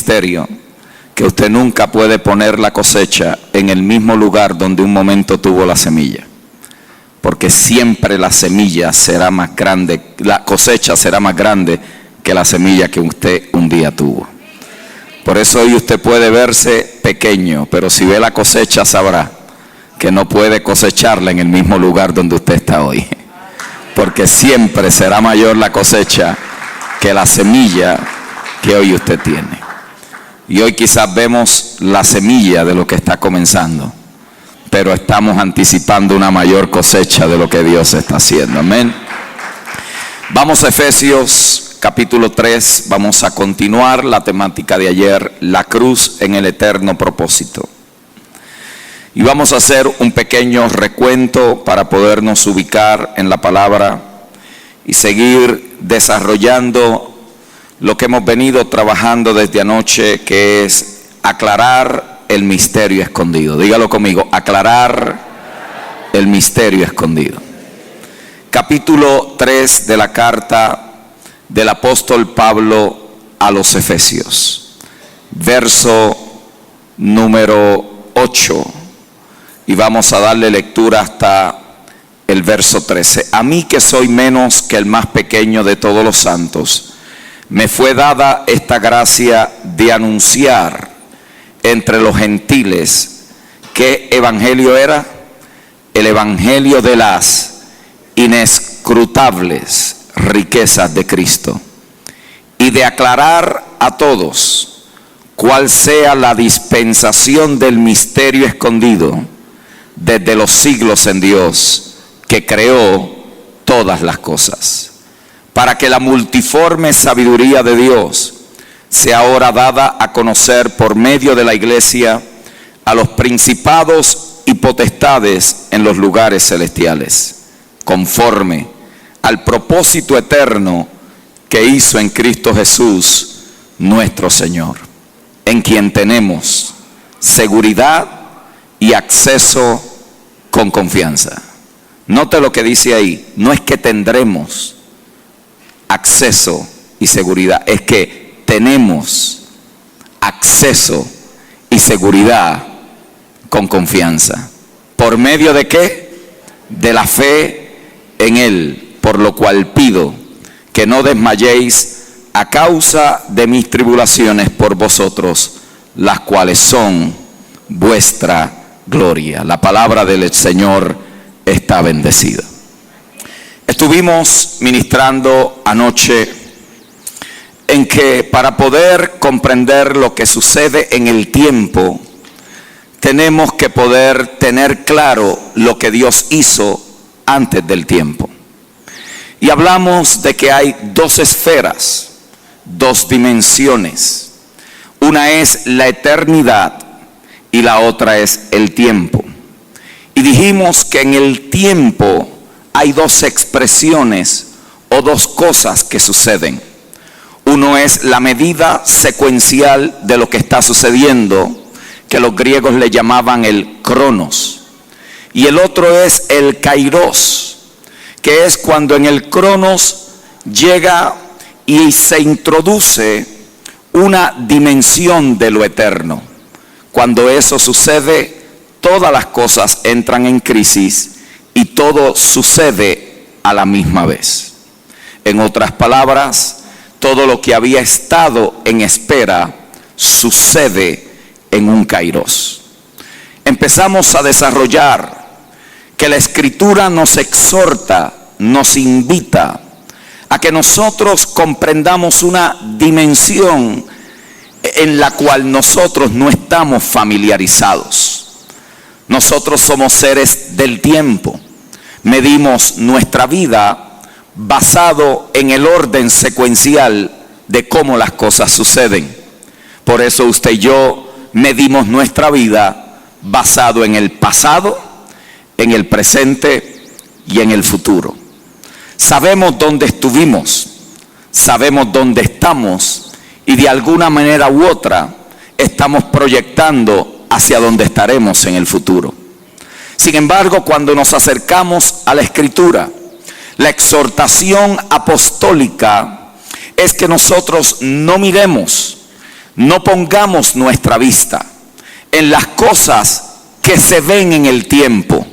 misterio que usted nunca puede poner la cosecha en el mismo lugar donde un momento tuvo la semilla. Porque siempre la semilla será más grande, la cosecha será más grande que la semilla que usted un día tuvo. Por eso hoy usted puede verse pequeño, pero si ve la cosecha sabrá que no puede cosecharla en el mismo lugar donde usted está hoy. Porque siempre será mayor la cosecha que la semilla que hoy usted tiene. Y hoy quizás vemos la semilla de lo que está comenzando, pero estamos anticipando una mayor cosecha de lo que Dios está haciendo. Amén. Vamos a Efesios capítulo 3, vamos a continuar la temática de ayer, la cruz en el eterno propósito. Y vamos a hacer un pequeño recuento para podernos ubicar en la palabra y seguir desarrollando lo que hemos venido trabajando desde anoche, que es aclarar el misterio escondido. Dígalo conmigo, aclarar el misterio escondido. Capítulo 3 de la carta del apóstol Pablo a los Efesios, verso número 8, y vamos a darle lectura hasta el verso 13. A mí, que soy menos que el más pequeño de todos los santos, me fue dada esta gracia de anunciar entre los gentiles. ¿Qué evangelio era? El evangelio de las inescrutables riquezas de Cristo, y de aclarar a todos cuál sea la dispensación del misterio escondido desde los siglos en Dios, que creó todas las cosas, para que la multiforme sabiduría de Dios sea ahora dada a conocer por medio de la iglesia a los principados y potestades en los lugares celestiales, conforme al propósito eterno que hizo en Cristo Jesús nuestro Señor, en quien tenemos seguridad y acceso con confianza. Note lo que dice ahí, no es que tendremos acceso y seguridad, es que tenemos acceso y seguridad con confianza. ¿Por medio de qué? De la fe en Él. Por lo cual pido que no desmayéis a causa de mis tribulaciones por vosotros, las cuales son vuestra gloria. La palabra del Señor está bendecida. Estuvimos ministrando anoche en que para poder comprender lo que sucede en el tiempo, tenemos que poder tener claro lo que Dios hizo antes del tiempo. Y hablamos de que hay dos esferas, dos dimensiones. Una es la eternidad y la otra es el tiempo. Y dijimos que en el tiempo hay dos expresiones o dos cosas que suceden. Uno es la medida secuencial de lo que está sucediendo, que los griegos le llamaban el cronos. Y el otro es el kairos, que es cuando en el cronos llega y se introduce una dimensión de lo eterno. Cuando eso sucede, todas las cosas entran en crisis y todo sucede a la misma vez. En otras palabras, todo lo que había estado en espera sucede en un kairos. Empezamos a desarrollar que la Escritura nos exhorta, nos invita a que nosotros comprendamos una dimensión en la cual nosotros no estamos familiarizados. Nosotros somos seres del tiempo. Medimos nuestra vida basado en el orden secuencial de cómo las cosas suceden. Por eso usted y yo medimos nuestra vida basado en el pasado, en el presente y en el futuro. Sabemos dónde estuvimos, sabemos dónde estamos y de alguna manera u otra estamos proyectando hacia donde estaremos en el futuro. Sin embargo, cuando nos acercamos a la Escritura, la exhortación apostólica es que nosotros no miremos no pongamos nuestra vista en las cosas que se ven en el tiempo,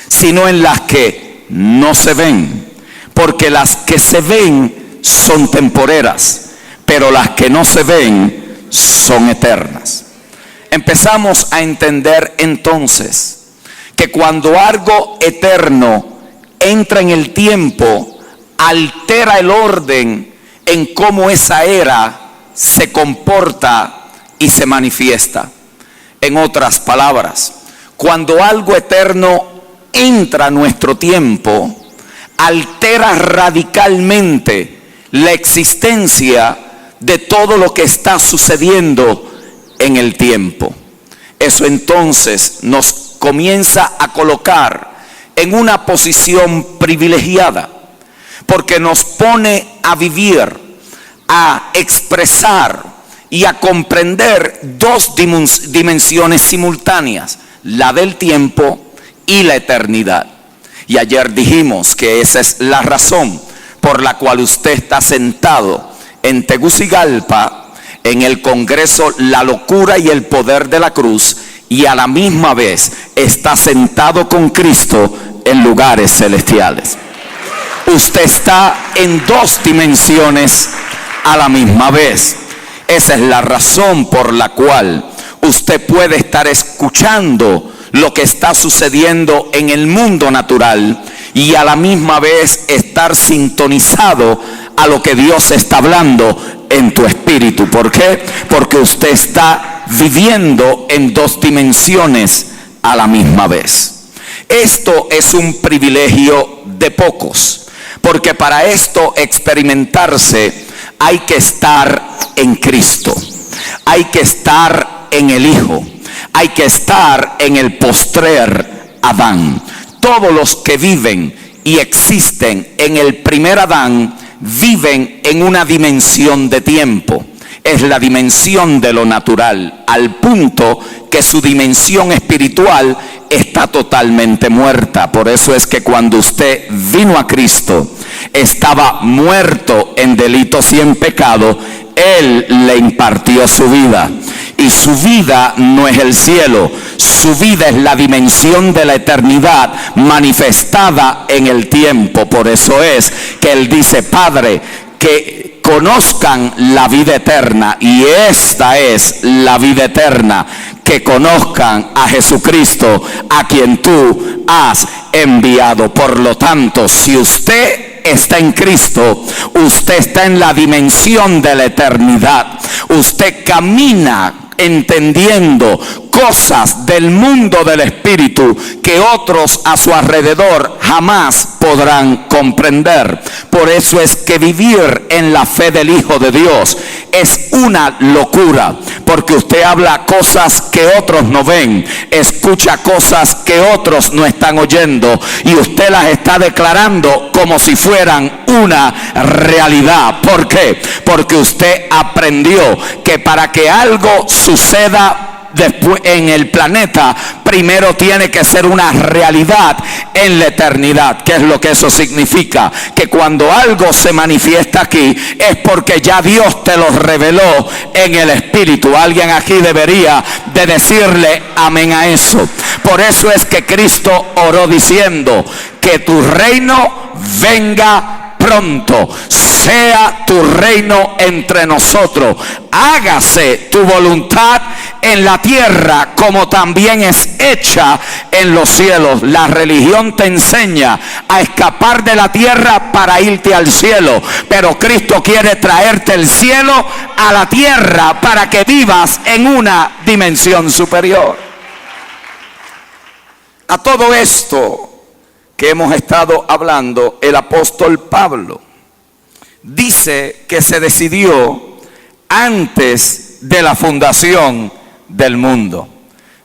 sino en las que no se ven, porque las que se ven son temporeras, pero las que no se ven son eternas. Empezamos a entender entonces que cuando algo eterno entra en el tiempo, altera el orden en cómo esa era se comporta y se manifiesta. En otras palabras, cuando algo eterno entra a nuestro tiempo, altera radicalmente la existencia de todo lo que está sucediendo en el tiempo. Eso entonces nos comienza a colocar en una posición privilegiada, porque nos pone a vivir, a expresar y a comprender dos dimensiones simultáneas, la del tiempo y la eternidad. Y ayer dijimos que esa es la razón por la cual usted está sentado en Tegucigalpa, en el Congreso La Locura y el Poder de la Cruz, y a la misma vez está sentado con Cristo en lugares celestiales. Usted está en dos dimensiones a la misma vez. Esa es la razón por la cual usted puede estar escuchando lo que está sucediendo en el mundo natural y a la misma vez estar sintonizado a lo que Dios está hablando en tu espíritu. ¿Por qué? Porque usted está viviendo en dos dimensiones a la misma vez. Esto es un privilegio de pocos, porque para esto experimentarse hay que estar en Cristo, hay que estar en el Hijo, hay que estar en el postrer Adán. Todos los que viven y existen en el primer Adán viven en una dimensión de tiempo. Es la dimensión de lo natural, al punto que su dimensión espiritual está totalmente muerta. Por eso es que cuando usted vino a Cristo, estaba muerto en delitos y en pecado. Él le impartió su vida. Y su vida no es el cielo, su vida es la dimensión de la eternidad manifestada en el tiempo. Por eso es que Él dice: Padre, que conozcan la vida eterna, y esta es la vida eterna, que conozcan a Jesucristo, a quien tú has enviado. Por lo tanto, si usted está en Cristo, usted está en la dimensión de la eternidad. Usted camina entendiendo cosas del mundo del espíritu que otros a su alrededor jamás podrán comprender. Por eso es que vivir en la fe del Hijo de Dios es una locura, porque usted habla cosas que otros no ven, escucha cosas que otros no están oyendo, y usted las está declarando como si fueran una realidad. ¿Por qué? Porque usted aprendió que para que algo suceda después en el planeta, primero tiene que ser una realidad en la eternidad. ¿Qué es lo que eso significa? Que cuando algo se manifiesta aquí es porque ya Dios te lo reveló en el espíritu. Alguien aquí debería de decirle amén a eso. Por eso es que Cristo oró diciendo: que tu reino venga pronto, sea tu reino entre nosotros, hágase tu voluntad en la tierra como también es hecha en los cielos. La religión te enseña a escapar de la tierra para irte al cielo, pero Cristo quiere traerte el cielo a la tierra para que vivas en una dimensión superior. A todo esto que hemos estado hablando, el apóstol Pablo dice que se decidió antes de la fundación del mundo.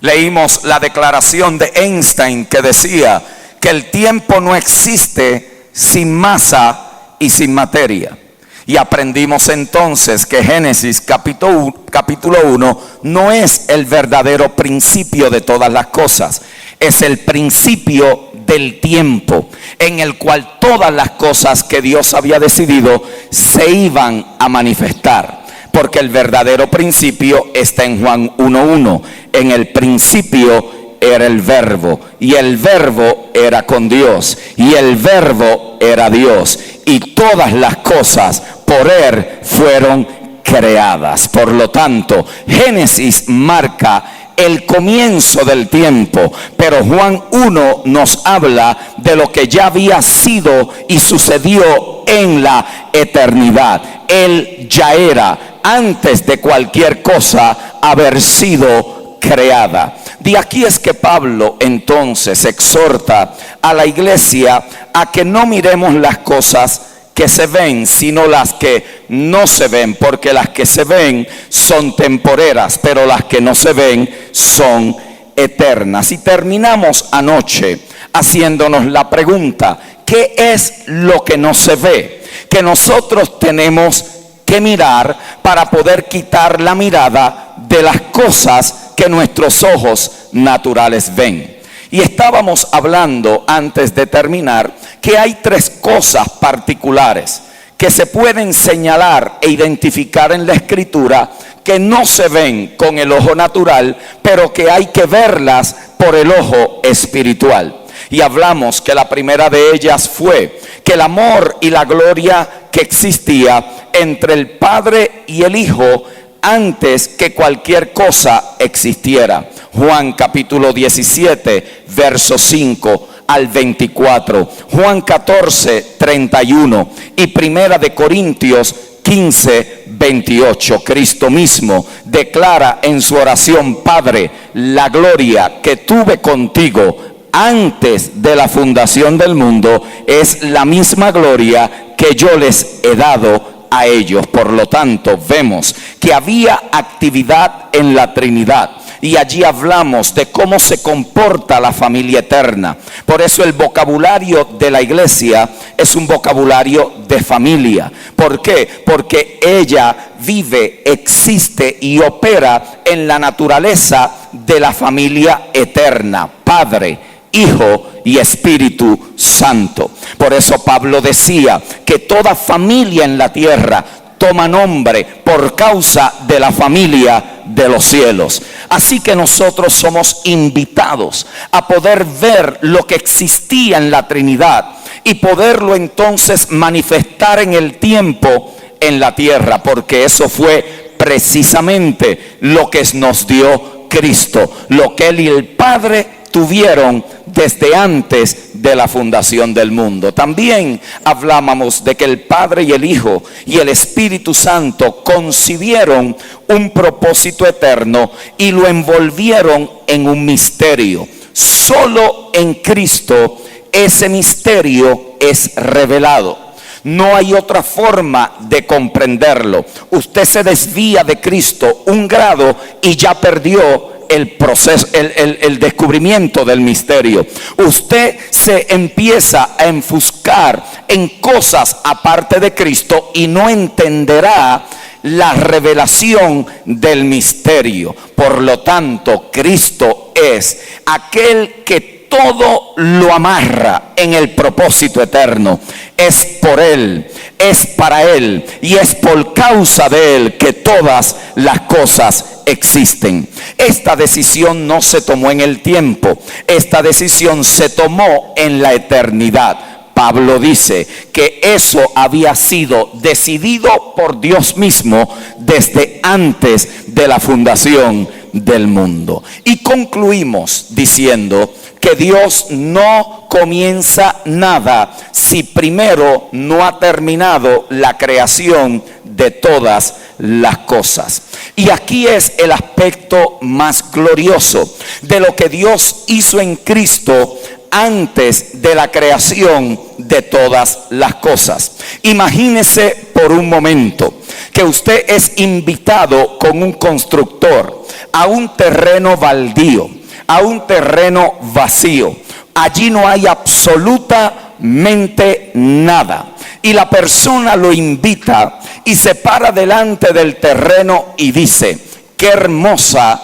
Leímos la declaración de Einstein que decía que el tiempo no existe sin masa y sin materia. Y aprendimos entonces que Génesis capítulo 1 no es el verdadero principio de todas las cosas, es el principio del tiempo en el cual todas las cosas que Dios había decidido se iban a manifestar. porque el verdadero principio está en Juan 1:1. En el principio era el Verbo, y el Verbo era con Dios, y el Verbo era Dios, y todas las cosas por él fueron creadas. Por lo tanto, Génesis marca el comienzo del tiempo, pero Juan 1 nos habla de lo que ya había sido y sucedió en la eternidad. Él ya era, antes de cualquier cosa, haber sido creada. De aquí es que Pablo entonces exhorta a la iglesia a que no miremos las cosas que se ven, sino las que no se ven, porque las que se ven son temporeras, pero las que no se ven son eternas. Y terminamos anoche haciéndonos la pregunta: ¿qué es lo que no se ve? Que nosotros tenemos que mirar para poder quitar la mirada de las cosas que nuestros ojos naturales ven. Y estábamos hablando antes de terminar que hay tres cosas particulares que se pueden señalar e identificar en la Escritura que no se ven con el ojo natural, pero que hay que verlas por el ojo espiritual. Y hablamos que la primera de ellas fue que el amor y la gloria que existía entre el Padre y el Hijo antes que cualquier cosa existiera. Juan capítulo 17, verso 5 al 24. Juan 14, 31. Y primera de Corintios 15, 28. Cristo mismo declara en su oración: Padre, la gloria que tuve contigo antes de la fundación del mundo es la misma gloria que yo les he dado a ellos. Por lo tanto, vemos que había actividad en la Trinidad. Y allí hablamos de cómo se comporta la familia eterna. Por eso el vocabulario de la iglesia es un vocabulario de familia. ¿Por qué? Porque ella vive, existe y opera en la naturaleza de la familia eterna: Padre, Hijo y Espíritu Santo. Por eso Pablo decía que toda familia en la tierra toma nombre por causa de la familia de los cielos. Así que nosotros somos invitados a poder ver lo que existía en la Trinidad y poderlo entonces manifestar en el tiempo en la tierra, porque eso fue precisamente lo que nos dio Cristo, lo que Él y el Padre tuvieron desde antes de la fundación del mundo. También hablábamos de que el Padre y el Hijo y el Espíritu Santo concibieron un propósito eterno y lo envolvieron en un misterio. Solo en Cristo ese misterio es revelado. No hay otra forma de comprenderlo. Usted se desvía de Cristo un grado y ya perdió el proceso, el descubrimiento del misterio. Usted se empieza a enfuscar en cosas aparte de Cristo y no entenderá la revelación del misterio. Por lo tanto, Cristo es aquel que todo lo amarra en el propósito eterno. Es por Él, es para Él y es por causa de Él que todas las cosas existen. Esta decisión no se tomó en el tiempo, esta decisión se tomó en la eternidad. Pablo dice que eso había sido decidido por Dios mismo desde antes de la fundación del mundo. Y concluimos diciendo que Dios no comienza nada si primero no ha terminado la creación de todas las cosas. Y aquí es el aspecto más glorioso de lo que Dios hizo en Cristo antes de la creación de todas las cosas. Imagínese por un momento que usted es invitado con un constructor a un terreno baldío, a un terreno vacío. Allí no hay absolutamente nada. Y la persona lo invita y se para delante del terreno y dice: qué hermoso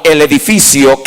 el edificio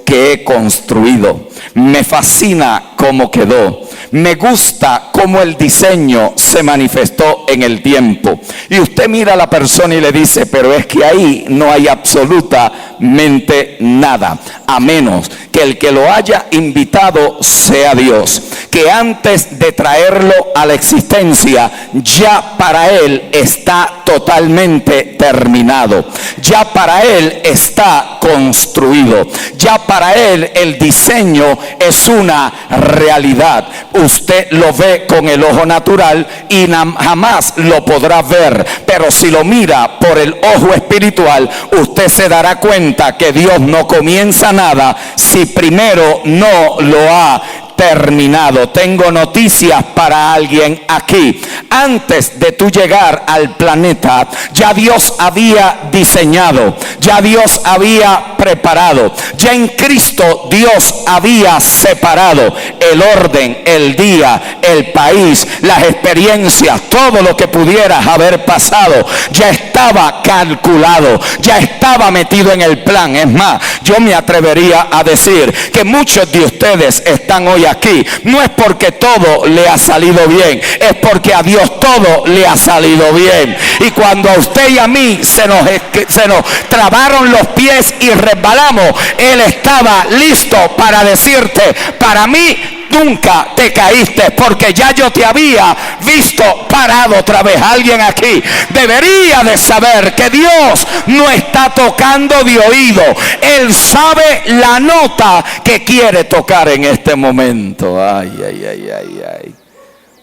que que he construido. Me fascina cómo quedó. Me gusta cómo el diseño se manifestó en el tiempo. Y usted mira a la persona y le dice, pero es que ahí no hay absolutamente nada, a menos que el que lo haya invitado sea Dios, que antes de traerlo a la existencia, ya para él está totalmente terminado, ya para él está construido, ya para él el diseño es una realidad. Usted lo ve con el ojo natural y jamás lo podrá ver, pero si lo mira por el ojo espiritual, usted se dará cuenta que Dios no comienza nada si primero no lo ha terminado. Tengo noticias para alguien aquí. Antes de tú llegar al planeta, ya Dios había diseñado, ya Dios había preparado, ya en Cristo Dios había separado el orden, el día, el país, las experiencias, todo lo que pudieras haber pasado, ya estaba calculado, ya estaba metido en el plan. Es más, yo me atrevería a decir que muchos de ustedes están hoy aquí, no es porque todo le ha salido bien, es porque a Dios todo le ha salido bien. Y cuando a usted y a mí se nos trabaron los pies y resbalamos, Él estaba listo para decirte, para mí nunca te caíste, porque ya yo te había visto parado otra vez. Alguien aquí debería de saber que Dios no está tocando de oído. Él sabe la nota que quiere tocar en este momento. Ay, ay, ay, ay, ay.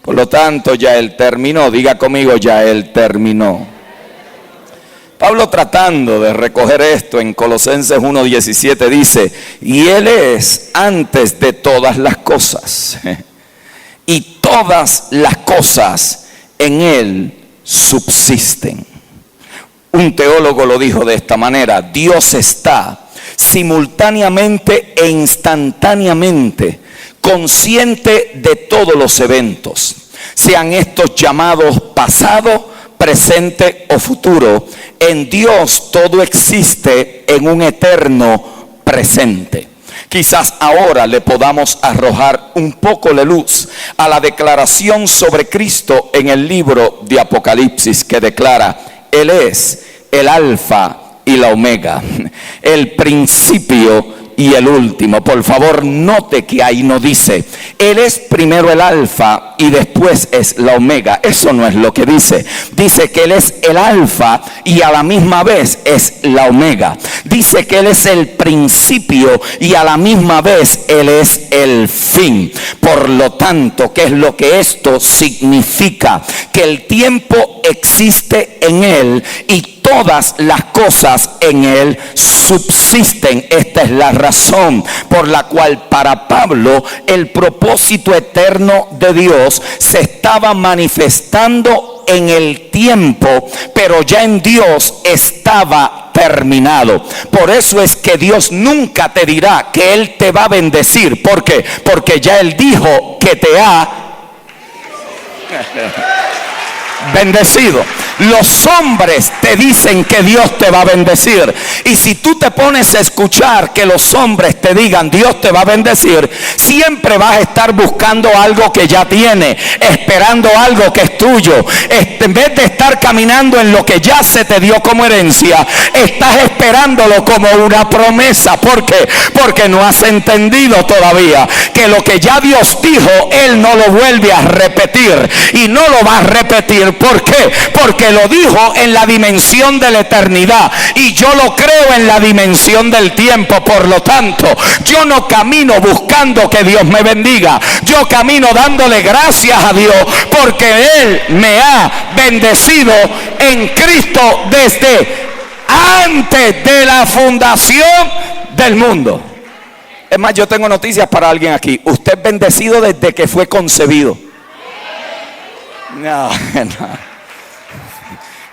Por lo tanto, ya Él terminó. Diga conmigo, ya Él terminó. Pablo, tratando de recoger esto en Colosenses 1:17, dice, y Él es antes de todas las cosas, y todas las cosas en Él subsisten. Un teólogo lo dijo de esta manera: Dios está simultáneamente e instantáneamente consciente de todos los eventos, sean estos llamados pasado, presente o futuro. En Dios todo existe en un eterno presente. Quizás ahora le podamos arrojar un poco de luz a la declaración sobre Cristo en el libro de Apocalipsis, que declara: Él es el alfa y la omega, el principio y el último. Por favor, note que ahí no dice Él es primero el alfa y después es la omega. Eso no es lo que dice. Dice que Él es el alfa y a la misma vez es la omega. Dice que Él es el principio y a la misma vez Él es el fin. Por lo tanto, ¿qué es lo que esto significa? Que el tiempo existe en Él y todas las cosas en Él subsisten. Esta es la razón por la cual para Pablo el propósito eterno de Dios se estaba manifestando en el tiempo, pero ya en Dios estaba terminado. Por eso es que Dios nunca te dirá que Él te va a bendecir. ¿Por qué? Porque ya Él dijo que te ha bendecido. Los hombres te dicen que Dios te va a bendecir, y si tú te pones a escuchar que los hombres te digan Dios te va a bendecir, siempre vas a estar buscando algo que ya tiene, esperando algo que es tuyo. En vez de estar caminando en lo que ya se te dio como herencia, estás esperándolo como una promesa. ¿Por qué? Porque no has entendido todavía que lo que ya Dios dijo, Él no lo vuelve a repetir, y no lo va a repetir. ¿Por qué? Porque lo dijo en la dimensión de la eternidad y yo lo creo en la dimensión del tiempo. Por lo tanto, yo no camino buscando que Dios me bendiga, yo camino dándole gracias a Dios porque Él me ha bendecido en Cristo desde antes de la fundación del mundo. Es más, yo tengo noticias para alguien aquí. Usted es bendecido desde que fue concebido. No.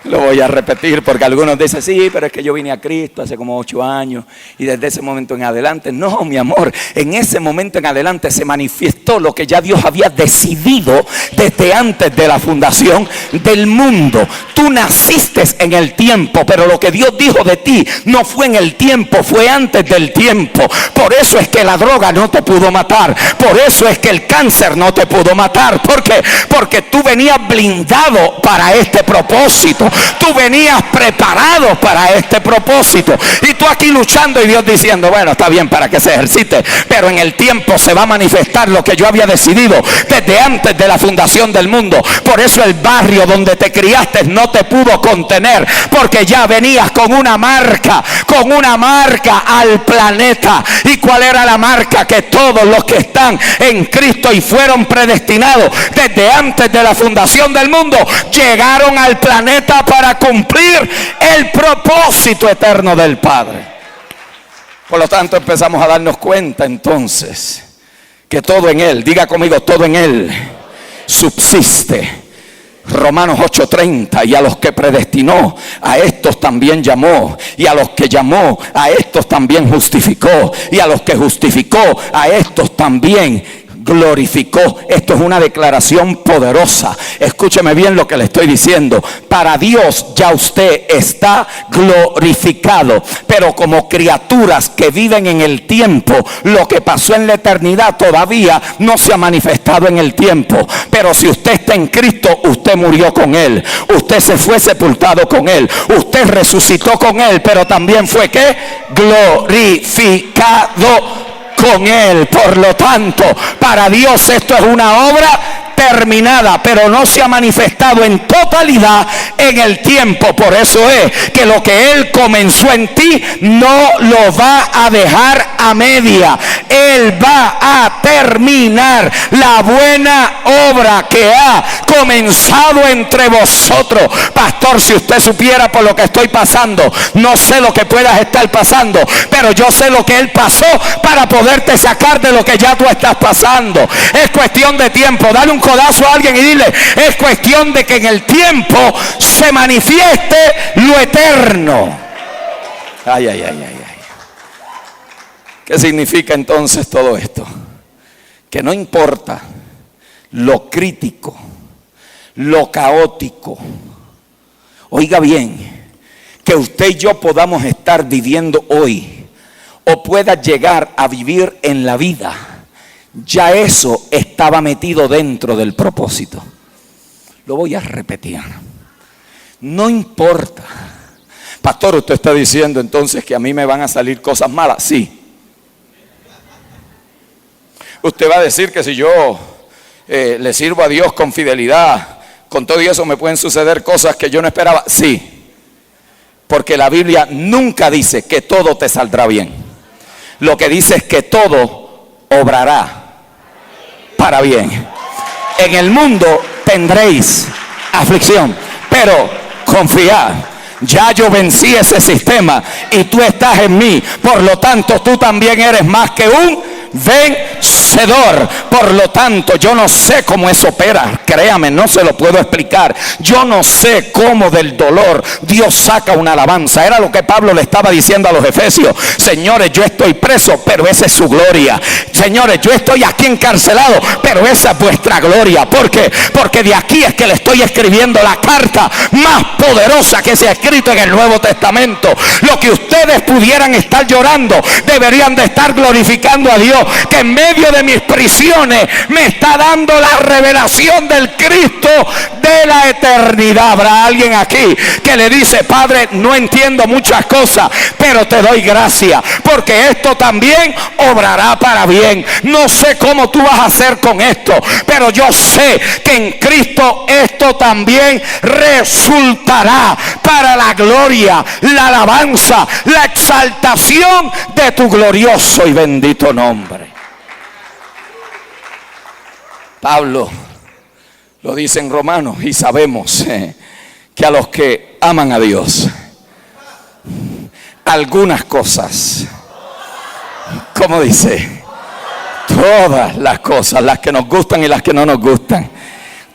Lo voy a repetir porque algunos dicen, sí, pero es que yo vine a Cristo hace como 8 años y desde ese momento en adelante. No, mi amor, en ese momento en adelante se manifestó manifestó lo que ya Dios había decidido desde antes de la fundación del mundo. Tú naciste en el tiempo, pero lo que Dios dijo de ti no fue en el tiempo, fue antes del tiempo. Por eso es que la droga no te pudo matar, por eso es que el cáncer no te pudo matar. ¿Por qué? Porque tú venías blindado para este propósito, tú venías preparado para este propósito, y tú aquí luchando y Dios diciendo, bueno, está bien para que se ejercite, pero en el tiempo se va a manifestar lo que yo había decidido desde antes de la fundación del mundo. Por eso el barrio donde te criaste no te pudo contener, porque ya venías con una marca al planeta. ¿Y cuál era la marca? Que todos los que están en Cristo y fueron predestinados desde antes de la fundación del mundo llegaron al planeta para cumplir el propósito eterno del Padre. Por lo tanto, empezamos a darnos cuenta entonces que todo en Él, diga conmigo, todo en Él subsiste. Romanos 8:30, y a los que predestinó, a estos también llamó, y a los que llamó, a estos también justificó, y a los que justificó, a estos también glorificó. Esto es una declaración poderosa. Escúcheme bien lo que le estoy diciendo. Para Dios ya usted está glorificado, pero como criaturas que viven en el tiempo, lo que pasó en la eternidad todavía no se ha manifestado en el tiempo. Pero si usted está en Cristo, usted murió con Él, usted se fue sepultado con Él, usted resucitó con Él, pero también fue ¿qué? Glorificado con Él. Por lo tanto, para Dios esto es una obra terminada, pero no se ha manifestado en totalidad en el tiempo. Por eso es que lo que Él comenzó en ti no lo va a dejar a media. Él va a terminar la buena obra que ha comenzado entre vosotros. Pastor, si usted supiera por lo que estoy pasando, no sé lo que puedas estar pasando, pero yo sé lo que Él pasó para poderte sacar de lo que ya tú estás pasando. Es cuestión de tiempo. Dale un codazo a alguien y dile, es cuestión de que en el tiempo se manifieste lo eterno. Ay, ay, ay, ay, ay. ¿Qué significa entonces todo esto? Que no importa lo crítico, lo caótico, oiga bien, que usted y yo podamos estar viviendo hoy, o pueda llegar a vivir en la vida, ya eso estaba metido dentro del propósito. Lo voy a repetir. No importa. Pastor, usted está diciendo entonces que a mí me van a salir cosas malas. Sí. Usted va a decir que si yo le sirvo a Dios con fidelidad, con todo eso me pueden suceder cosas que yo no esperaba. Sí. Porque la Biblia nunca dice que todo te saldrá bien. Lo que dice es que todo obrará para bien. En el mundo tendréis aflicción, pero confiad, ya yo vencí ese sistema y tú estás en mí. Por lo tanto, tú también eres más que un vencedor. Por lo tanto, yo no sé cómo eso opera, créame, no se lo puedo explicar. Yo no sé cómo del dolor Dios saca una alabanza. Era lo que Pablo le estaba diciendo a los efesios. Señores, yo estoy preso, pero esa es su gloria. Señores, yo estoy aquí encarcelado, pero esa es vuestra gloria. ¿Por qué? Porque de aquí es que le estoy escribiendo la carta más poderosa que se ha escrito en el Nuevo Testamento. Lo que ustedes pudieran estar llorando, deberían de estar glorificando a Dios, que en medio de mis prisiones me está dando la revelación del Cristo de la eternidad. Habrá alguien aquí que le dice, Padre, no entiendo muchas cosas, pero te doy gracias, porque esto también obrará para bien. No sé cómo tú vas a hacer con esto, pero yo sé que en Cristo esto también resultará para la gloria, la alabanza, la exaltación de tu glorioso y bendito nombre. Pablo lo dice en Romanos, y sabemos que a los que aman a Dios, algunas cosas, ¿cómo dice? Todas las cosas, las que nos gustan y las que no nos gustan,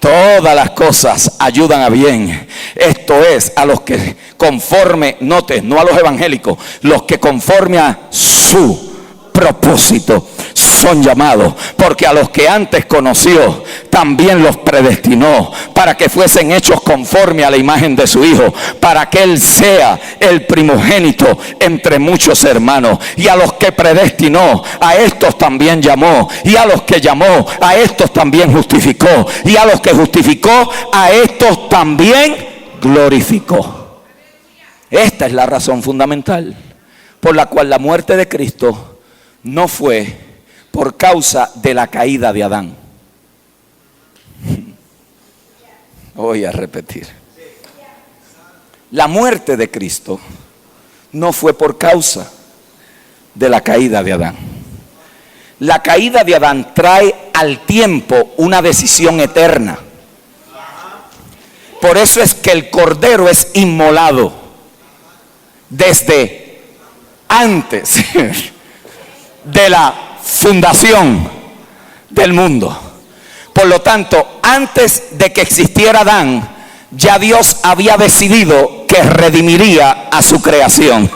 todas las cosas ayudan a bien. Esto es, a los que conforme, note, no a los evangélicos, los que conforme a su propósito son llamados, porque a los que antes conoció, también los predestinó para que fuesen hechos conforme a la imagen de su Hijo, para que Él sea el primogénito entre muchos hermanos. Y a los que predestinó, a estos también llamó, y a los que llamó, a estos también justificó, y a los que justificó, a estos también glorificó. Esta es la razón fundamental por la cual la muerte de Cristo no fue por causa de la caída de Adán. Voy a repetir. La muerte de Cristo no fue por causa de la caída de Adán. La caída de Adán trae al tiempo una decisión eterna. Por eso es que el cordero es inmolado desde antes de la fundación del mundo. Por lo tanto, antes de que existiera Adán, ya Dios había decidido que redimiría a su creación.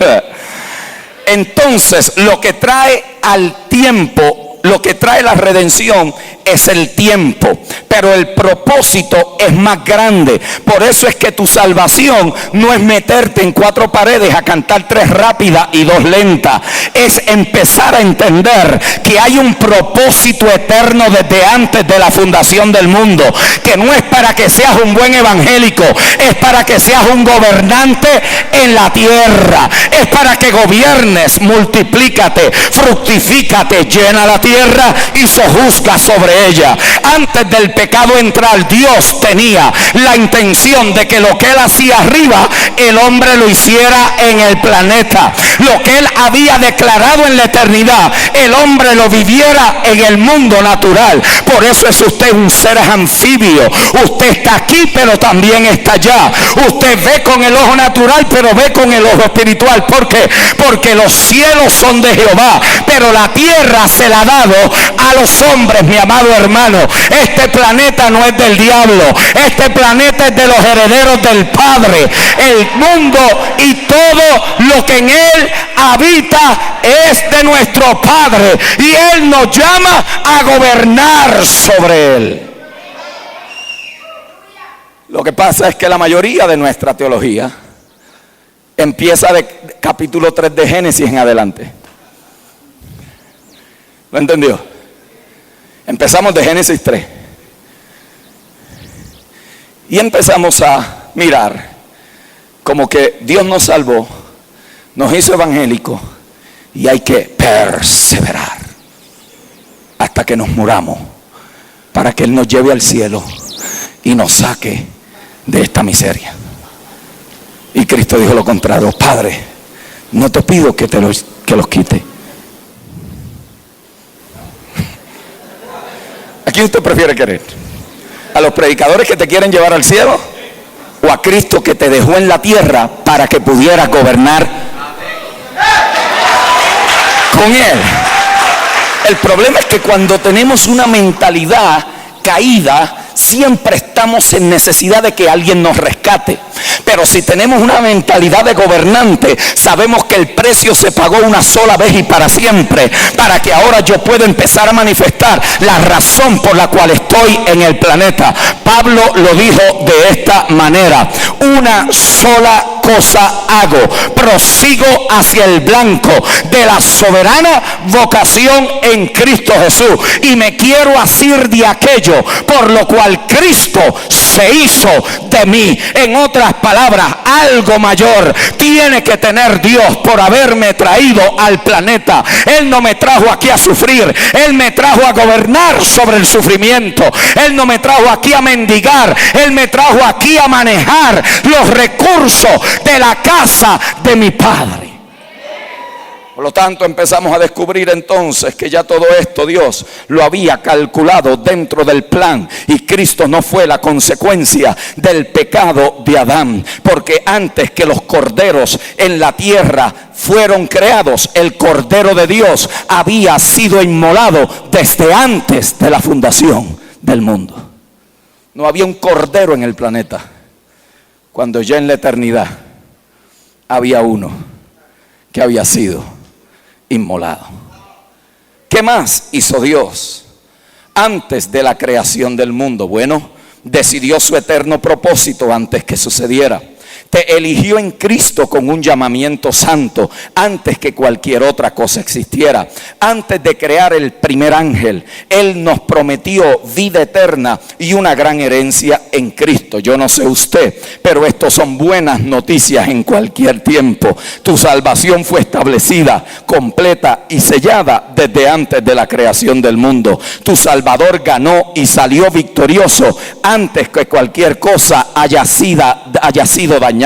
Entonces, lo que trae al tiempo, lo que trae la redención es el tiempo, pero el propósito es más grande. Por eso es que tu salvación no es meterte en 4 paredes a cantar 3 rápidas y 2 lentas. Es empezar a entender que hay un propósito eterno desde antes de la fundación del mundo, que no es para que seas un buen evangélico, es para que seas un gobernante en la tierra, es para que gobiernes, multiplícate, fructifícate, llena la tierra y sojuzga sobre ella. Antes del pecado entrar, Dios tenía la intención de que lo que Él hacía arriba, el hombre lo hiciera en el planeta. Lo que Él había declarado en la eternidad, el hombre lo viviera en el mundo natural. Por eso es usted un ser anfibio. Usted está aquí, pero también está allá. Usted ve con el ojo natural, pero ve con el ojo espiritual. ¿Por qué? Porque los cielos son de Jehová, pero la tierra se la ha dado a los hombres, mi amado hermano. Este planeta no es del diablo, este planeta es de los herederos del Padre. El mundo y todo lo que en él habita es de nuestro Padre, y Él nos llama a gobernar sobre él. Lo que pasa es que la mayoría de nuestra teología empieza de capítulo 3 de Génesis en adelante. ¿Lo entendió? Empezamos de Génesis 3. Y empezamos a mirar como que Dios nos salvó, nos hizo evangélicos, y hay que perseverar hasta que nos muramos para que Él nos lleve al cielo y nos saque de esta miseria. Y Cristo dijo lo contrario: Padre, no te pido que los quite. ¿A quién usted prefiere querer? ¿A los predicadores que te quieren llevar al cielo? ¿O a Cristo que te dejó en la tierra para que pudieras gobernar con Él? El problema es que cuando tenemos una mentalidad caída, siempre estamos en necesidad de que alguien nos rescate. Pero si tenemos una mentalidad de gobernante, sabemos que el precio se pagó una sola vez y para siempre, para que ahora yo pueda empezar a manifestar la razón por la cual estoy en el planeta. Pablo lo dijo de esta manera: una sola cosa hago, prosigo hacia el blanco de la soberana vocación en Cristo Jesús, y me quiero asir de aquello por lo cual Cristo se hizo de mí. En otras palabras, algo mayor tiene que tener Dios por haberme traído al planeta. Él no me trajo aquí a sufrir, Él me trajo a gobernar sobre el sufrimiento. Él no me trajo aquí a mendigar, Él me trajo aquí a manejar los recursos de la casa de mi Padre. Por lo tanto, empezamos a descubrir entonces que ya todo esto Dios lo había calculado dentro del plan, y Cristo no fue la consecuencia del pecado de Adán, porque antes que los corderos en la tierra fueron creados, el Cordero de Dios había sido inmolado desde antes de la fundación del mundo. No había un cordero en el planeta, cuando ya en la eternidad había uno que había sido inmolado. ¿Qué más hizo Dios antes de la creación del mundo? Bueno, decidió su eterno propósito antes que sucediera. Te eligió en Cristo con un llamamiento santo antes que cualquier otra cosa existiera. Antes de crear el primer ángel, Él nos prometió vida eterna y una gran herencia en Cristo. Yo no sé usted, pero esto son buenas noticias en cualquier tiempo. Tu salvación fue establecida, completa y sellada desde antes de la creación del mundo. Tu Salvador ganó y salió victorioso antes que cualquier cosa haya sido dañada.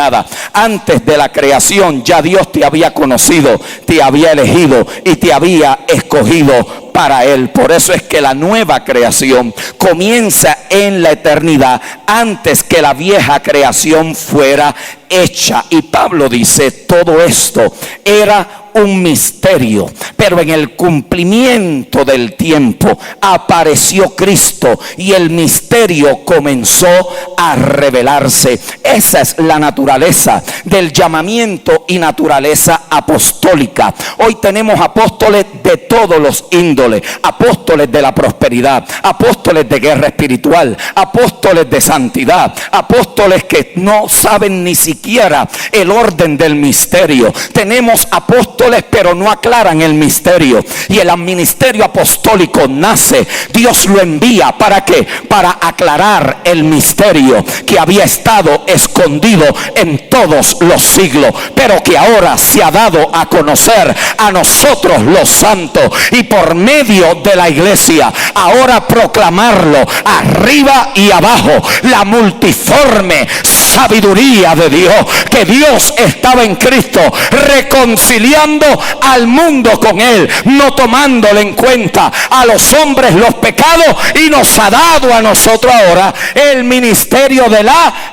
Antes de la creación ya Dios te había conocido, te había elegido y te había escogido para Él. Por eso es que la nueva creación comienza en la eternidad antes que la vieja creación fuera hecha. Y Pablo dice, todo esto era un misterio, pero en el cumplimiento del tiempo apareció Cristo y el misterio comenzó a revelarse. Esa es la naturaleza del llamamiento y naturaleza apostólica. Hoy tenemos apóstoles de todos los índoles, apóstoles de la prosperidad, apóstoles de guerra espiritual, apóstoles de santidad, apóstoles que no saben ni siquiera el orden del misterio. Tenemos apóstoles pero no aclaran el misterio. Y el ministerio apostólico nace, Dios lo envía ¿para qué? Para aclarar el misterio que había estado escondido en todos los siglos, pero que ahora se ha dado a conocer a nosotros los santos, y por medio de la iglesia ahora proclamarlo arriba y abajo, la multiforme sabiduría de Dios, que Dios estaba en Cristo reconciliando al mundo con Él, no tomándole en cuenta a los hombres los pecados, y nos ha dado a nosotros ahora el ministerio de la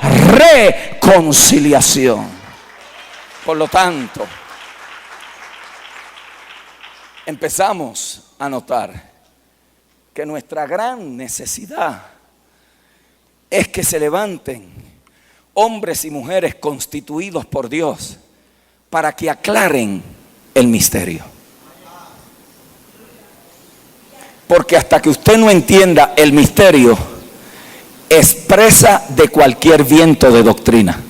reconciliación. Por lo tanto, empezamos a notar que nuestra gran necesidad es que se levanten hombres y mujeres constituidos por Dios para que aclaren el misterio. Porque hasta que usted no entienda el misterio, es presa de cualquier viento de doctrina.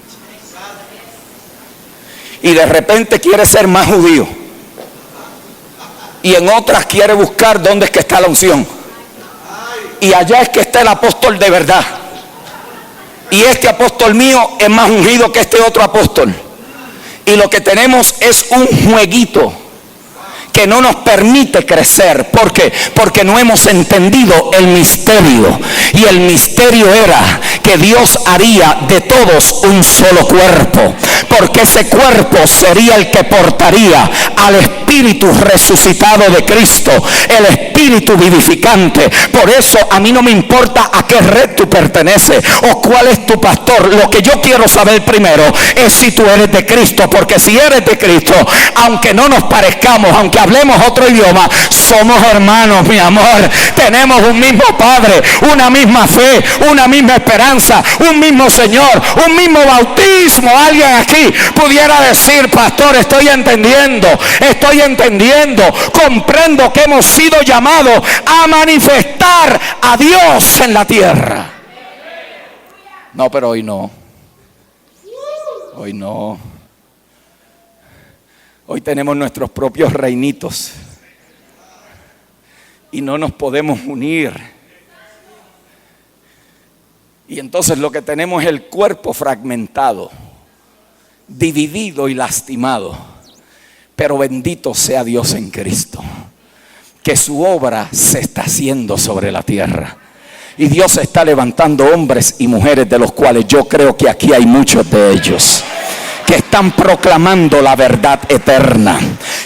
Y de repente quiere ser más judío, y en otras quiere buscar dónde es que está la unción, y allá es que está el apóstol de verdad, y este apóstol mío es más ungido que este otro apóstol. Y lo que tenemos es un jueguito que no nos permite crecer. ¿Por qué? Porque no hemos entendido el misterio. Y el misterio era que Dios haría de todos un solo cuerpo, porque ese cuerpo sería el que portaría al Espíritu resucitado de Cristo, el Espíritu vivificante. Por eso a mí no me importa a qué red tú perteneces o cuál es tu pastor. Lo que yo quiero saber primero es si tú eres de Cristo, porque si eres de Cristo, aunque no nos parezcamos, aunque hablemos otro idioma, somos hermanos, mi amor. Tenemos un mismo Padre, una misma fe, una misma esperanza, un mismo Señor, un mismo bautismo. Alguien aquí pudiera decir, pastor, estoy entendiendo, comprendo que hemos sido llamados a manifestar a Dios en la tierra. No, pero hoy no. Hoy no. Hoy tenemos nuestros propios reinitos y no nos podemos unir. Y entonces lo que tenemos es el cuerpo fragmentado, dividido y lastimado. Pero bendito sea Dios en Cristo, que su obra se está haciendo sobre la tierra. Y Dios está levantando hombres y mujeres, de los cuales yo creo que aquí hay muchos de ellos, que están proclamando la verdad eterna,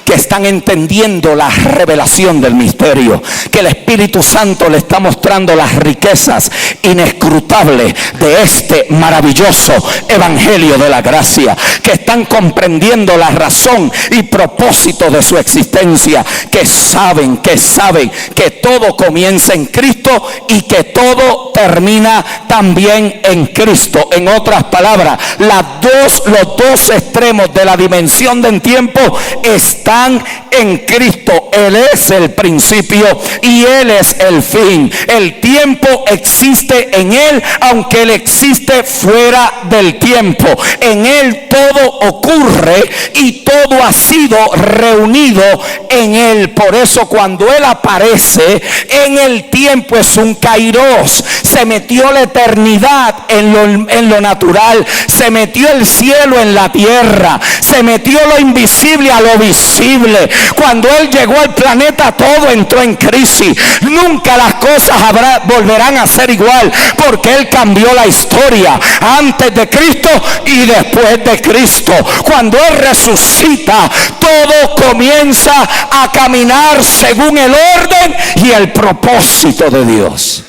que están entendiendo la revelación del misterio, que el Espíritu Santo le está mostrando las riquezas inescrutables de este maravilloso evangelio de la gracia, que están comprendiendo la razón y propósito de su existencia, que saben que todo comienza en Cristo y que todo termina también en Cristo. En otras palabras, los dos extremos de la dimensión del tiempo están están en Cristo. Él es el principio y Él es el fin. El tiempo existe en Él, aunque Él existe fuera del tiempo. En Él todo ocurre y todo ha sido reunido en Él. Por eso cuando Él aparece en el tiempo es un kairos. Se metió la eternidad en lo natural. Se metió el cielo en la tierra. Se metió lo invisible a lo visible. Cuando Él llegó al planeta, todo entró en crisis. Nunca las cosas volverán a ser igual, porque Él cambió la historia antes de Cristo y después de Cristo. Cuando Él resucita, todo comienza a caminar según el orden y el propósito de Dios.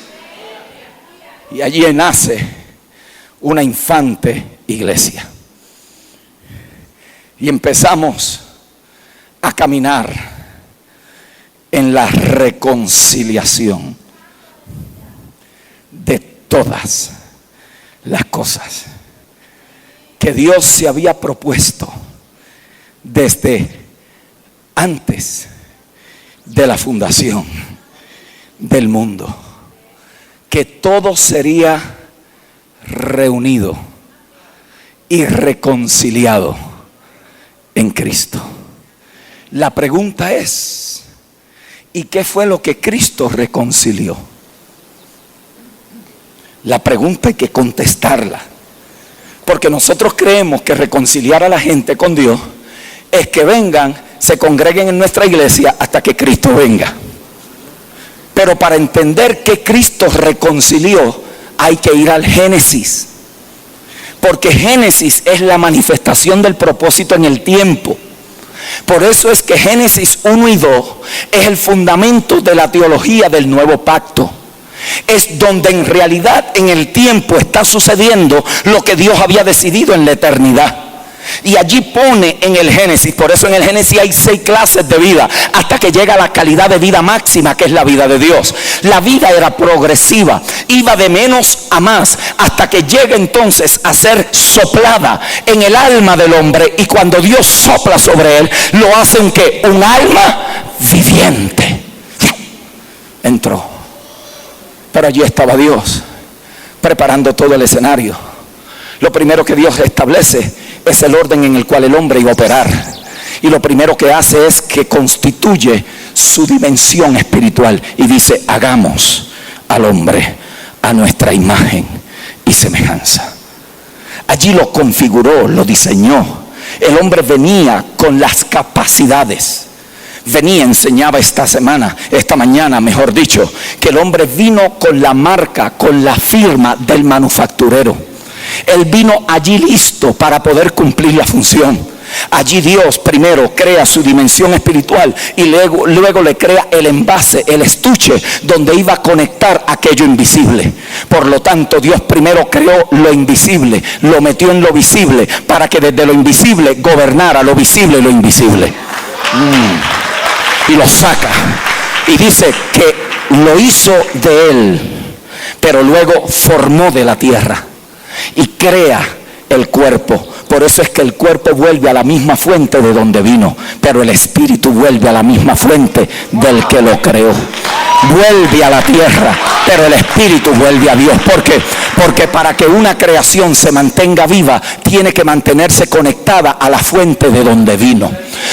Y allí nace una infante iglesia. Y empezamos a caminar en la reconciliación de todas las cosas que Dios se había propuesto desde antes de la fundación del mundo, que todo sería reunido y reconciliado en Cristo. La pregunta es, ¿y qué fue lo que Cristo reconcilió? La pregunta hay que contestarla, porque nosotros creemos que reconciliar a la gente con Dios es que vengan, se congreguen en nuestra iglesia hasta que Cristo venga. Pero para entender que Cristo reconcilió, hay que ir al Génesis, porque Génesis es la manifestación del propósito en el tiempo. Por eso es que Génesis 1 y 2 es el fundamento de la teología del nuevo pacto. Es donde en realidad en el tiempo está sucediendo lo que Dios había decidido en la eternidad. Y allí pone en el Génesis, por eso en el Génesis hay 6 clases de vida, hasta que llega a la calidad de vida máxima, que es la vida de Dios. La vida era progresiva, iba de menos a más, hasta que llega entonces a ser soplada en el alma del hombre. Y cuando Dios sopla sobre él, lo hace en que un alma viviente. Entró. Pero allí estaba Dios, preparando todo el escenario. Lo primero que Dios establece es el orden en el cual el hombre iba a operar. Y lo primero que hace es que constituye su dimensión espiritual. Y dice, hagamos al hombre a nuestra imagen y semejanza. Allí lo configuró, lo diseñó. El hombre venía con las capacidades. Venía, enseñaba esta mañana, mejor dicho, que el hombre vino con la marca, con la firma del manufacturero. Él vino allí listo para poder cumplir la función. Allí Dios primero crea su dimensión espiritual y luego le crea el envase, el estuche donde iba a conectar aquello invisible. Por lo tanto, Dios primero creó lo invisible, lo metió en lo visible, para que desde lo invisible gobernara lo visible y lo invisible. Y lo saca y dice que lo hizo de él, pero luego formó de la tierra y crea el cuerpo. Por eso es que el cuerpo vuelve a la misma fuente de donde vino, pero el espíritu vuelve a la misma fuente del que lo creó. Vuelve a la tierra, pero el espíritu vuelve a Dios. ¿Por qué? Porque para que una creación se mantenga viva, tiene que mantenerse conectada a la fuente de donde vino.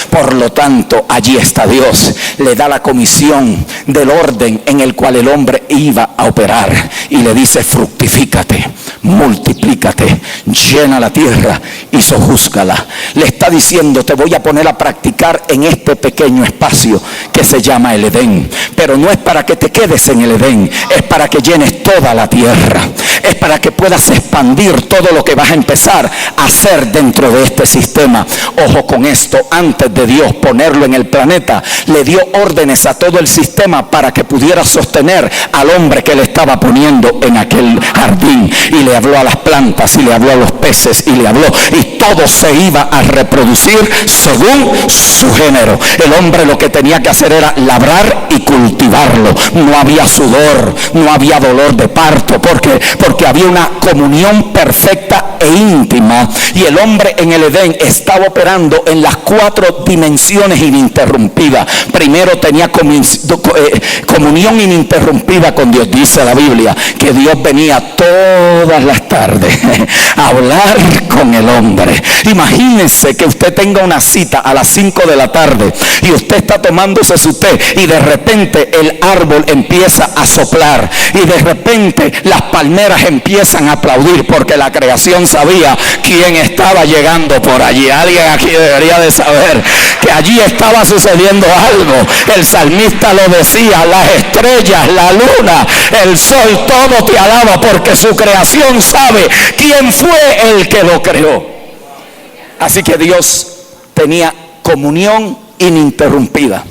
Por lo tanto, allí está Dios. Le da la comisión del orden en el cual el hombre iba a operar. Y le dice, fructifícate, multiplícate, llena la tierra y sojúzgala. Le está diciendo, te voy a poner a practicar en este pequeño espacio que se llama el Edén. Pero no es para que te quedes en el Edén, es para que llenes toda la tierra. Es para que puedas expandir todo lo que vas a empezar a hacer dentro de este sistema. Ojo con esto, antes de Dios ponerlo en el planeta, le dio órdenes a todo el sistema para que pudiera sostener al hombre que le estaba poniendo en aquel jardín. Y le habló a las plantas, y le habló a los peces, y le habló, y todo se iba a reproducir según su género. El hombre lo que tenía que hacer era labrar y cultivarlo. No había sudor, no había dolor de parto, porque había una comunión perfecta e íntima, y el hombre en el Edén estaba operando en las 4 dimensiones ininterrumpidas. Primero tenía comunión ininterrumpida con Dios. Dice la Biblia que Dios venía todas las tardes a hablar con el hombre. Imagínense que usted tenga una cita a las 5 de la tarde y usted está tomándose su té y de repente el árbol empieza a soplar y de repente las palmeras empiezan a aplaudir porque la creación sabía quién estaba llegando por allí. Alguien aquí debería de saber que allí estaba sucediendo algo. El salmista lo decía: las estrellas, la luna, el sol, todo te alaba, porque su creación sabe quién fue el que lo creó. Así que Dios tenía comunión ininterrumpida.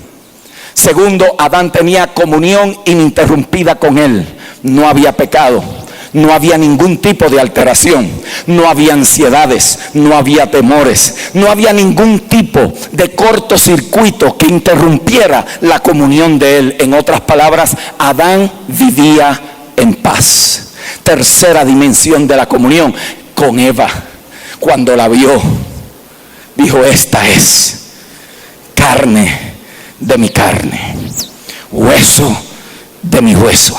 Segundo, Adán tenía comunión ininterrumpida con él. No había pecado, no había ningún tipo de alteración, no había ansiedades, no había temores, no había ningún tipo de cortocircuito que interrumpiera la comunión de él. En otras palabras, Adán vivía en paz. Tercera dimensión de la comunión, con Eva. Cuando la vio, dijo: esta es carne de mi carne, hueso de mi hueso.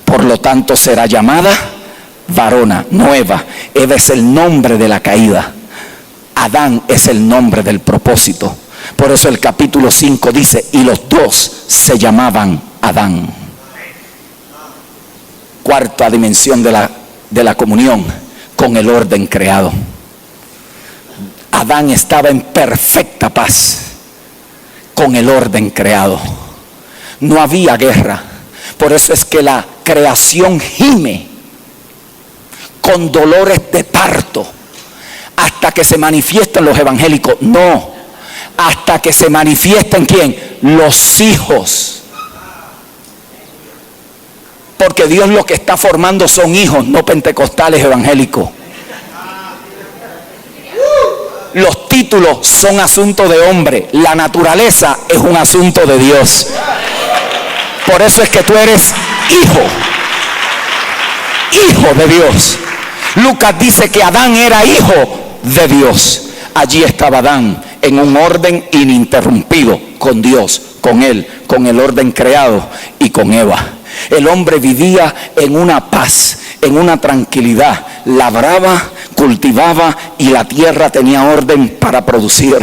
Por lo tanto será llamada varona, no Eva. Eva es el nombre de la caída. Adán es el nombre del propósito. Por eso el capítulo 5 dice: y los dos se llamaban Adán. Cuarta dimensión de la comunión, con el orden creado. Adán estaba en perfecta paz con el orden creado. No había guerra. Por eso es que la creación gime con dolores de parto hasta que se manifiesten los evangélicos. No, hasta que se manifiesten ¿quién? Los hijos. Porque Dios lo que está formando son hijos, no pentecostales evangélicos. Los títulos son asunto de hombre, la naturaleza es un asunto de Dios. Por eso es que tú eres hijo de Dios. Lucas dice que Adán era hijo de Dios. Allí estaba Adán en un orden ininterrumpido con Dios, con él, con el orden creado y con Eva. El hombre vivía en una paz, en una tranquilidad. Labraba, cultivaba y la tierra tenía orden para producir.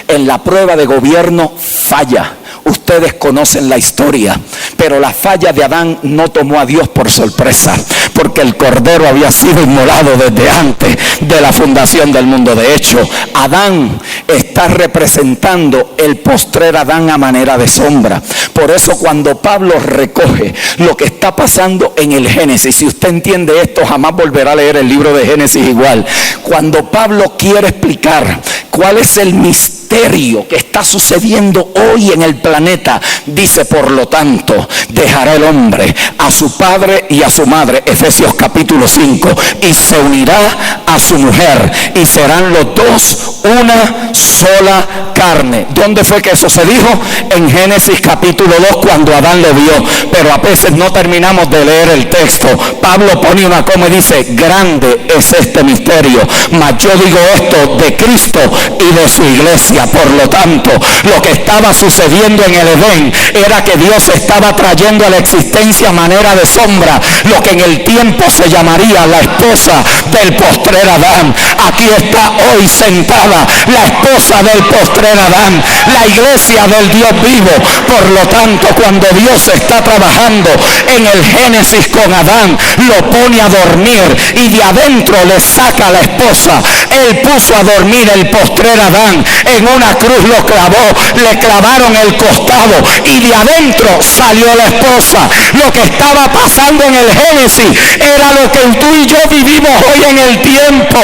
En la prueba de gobierno falla. Ustedes conocen la historia, pero la falla de Adán no tomó a Dios por sorpresa, porque el cordero había sido inmolado desde antes de la fundación del mundo. De hecho, Adán está representando el postrer Adán a manera de sombra. Por eso cuando Pablo recoge lo que está pasando en el Génesis, si usted entiende esto, jamás volverá a leer el libro de Génesis igual. Cuando Pablo quiere explicar cuál es el misterio que está sucediendo hoy en el planeta, dice: por lo tanto, dejará el hombre a su padre y a su madre, Efesios capítulo 5, y se unirá a su mujer, y serán los dos una sola carne. ¿Dónde fue que eso se dijo? En Génesis capítulo 2, cuando Adán lo vio. Pero a veces no terminamos de leer el texto. Pablo pone una coma y dice: grande es este misterio, mas yo digo esto de Cristo y de su iglesia. Por lo tanto, lo que estaba sucediendo en el Edén era que Dios estaba trayendo a la existencia a manera de sombra lo que en el tiempo se llamaría la esposa del postrer Adán. Aquí está hoy sentada la esposa del postrer Adán, la iglesia del Dios vivo. Por lo tanto, cuando Dios está trabajando en el Génesis con Adán, lo pone a dormir y de adentro le saca a la esposa. Él puso a dormir el postrer Adán, en una cruz lo clavó, le clavaron el costado y de adentro salió la esposa. Lo que estaba pasando en el Génesis era lo que tú y yo vivimos hoy en el tiempo.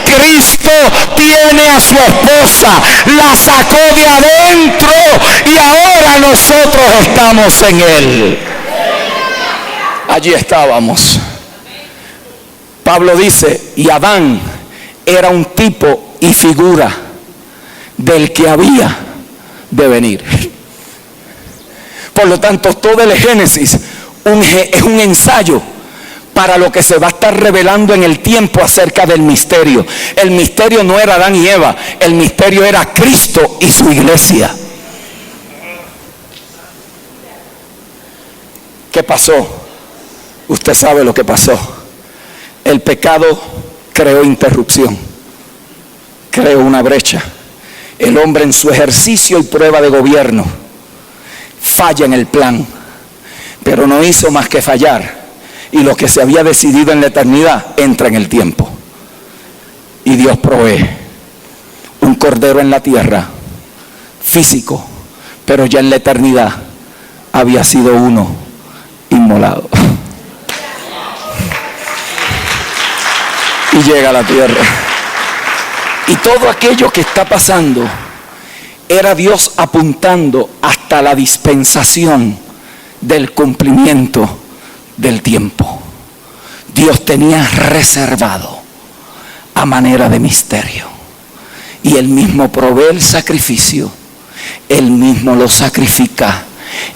Cristo tiene a su esposa, la sacó de adentro y ahora nosotros estamos en él. Allí estábamos. Pablo dice: y Adán era un tipo y figura del que había de venir. Por lo tanto, todo el Génesis es un ensayo para lo que se va a estar revelando en el tiempo acerca del misterio. El misterio no era Adán y Eva, el misterio era Cristo y su iglesia. ¿Qué pasó? Usted sabe lo que pasó. El pecado creó interrupción, creó una brecha. El hombre en su ejercicio y prueba de gobierno falla en el plan, pero no hizo más que fallar, y lo que se había decidido en la eternidad entra en el tiempo. Y Dios provee un cordero en la tierra, físico, pero ya en la eternidad había sido uno inmolado. Y llega a la tierra. Y todo aquello que está pasando era Dios apuntando hasta la dispensación del cumplimiento del tiempo. Dios tenía reservado a manera de misterio. Y Él mismo provee el sacrificio. Él mismo lo sacrifica.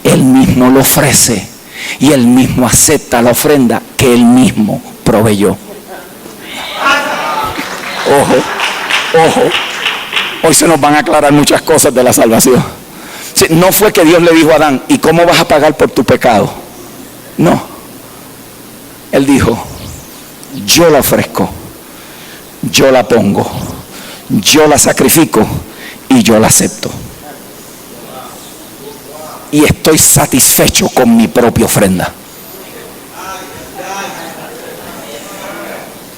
Él mismo lo ofrece. Y Él mismo acepta la ofrenda que Él mismo proveyó. Ojo, hoy se nos van a aclarar muchas cosas de la salvación. Sí, no fue que Dios le dijo a Adán, ¿y cómo vas a pagar por tu pecado? No. Él dijo, yo la ofrezco, yo la pongo, yo la sacrifico y yo la acepto. Y estoy satisfecho con mi propia ofrenda.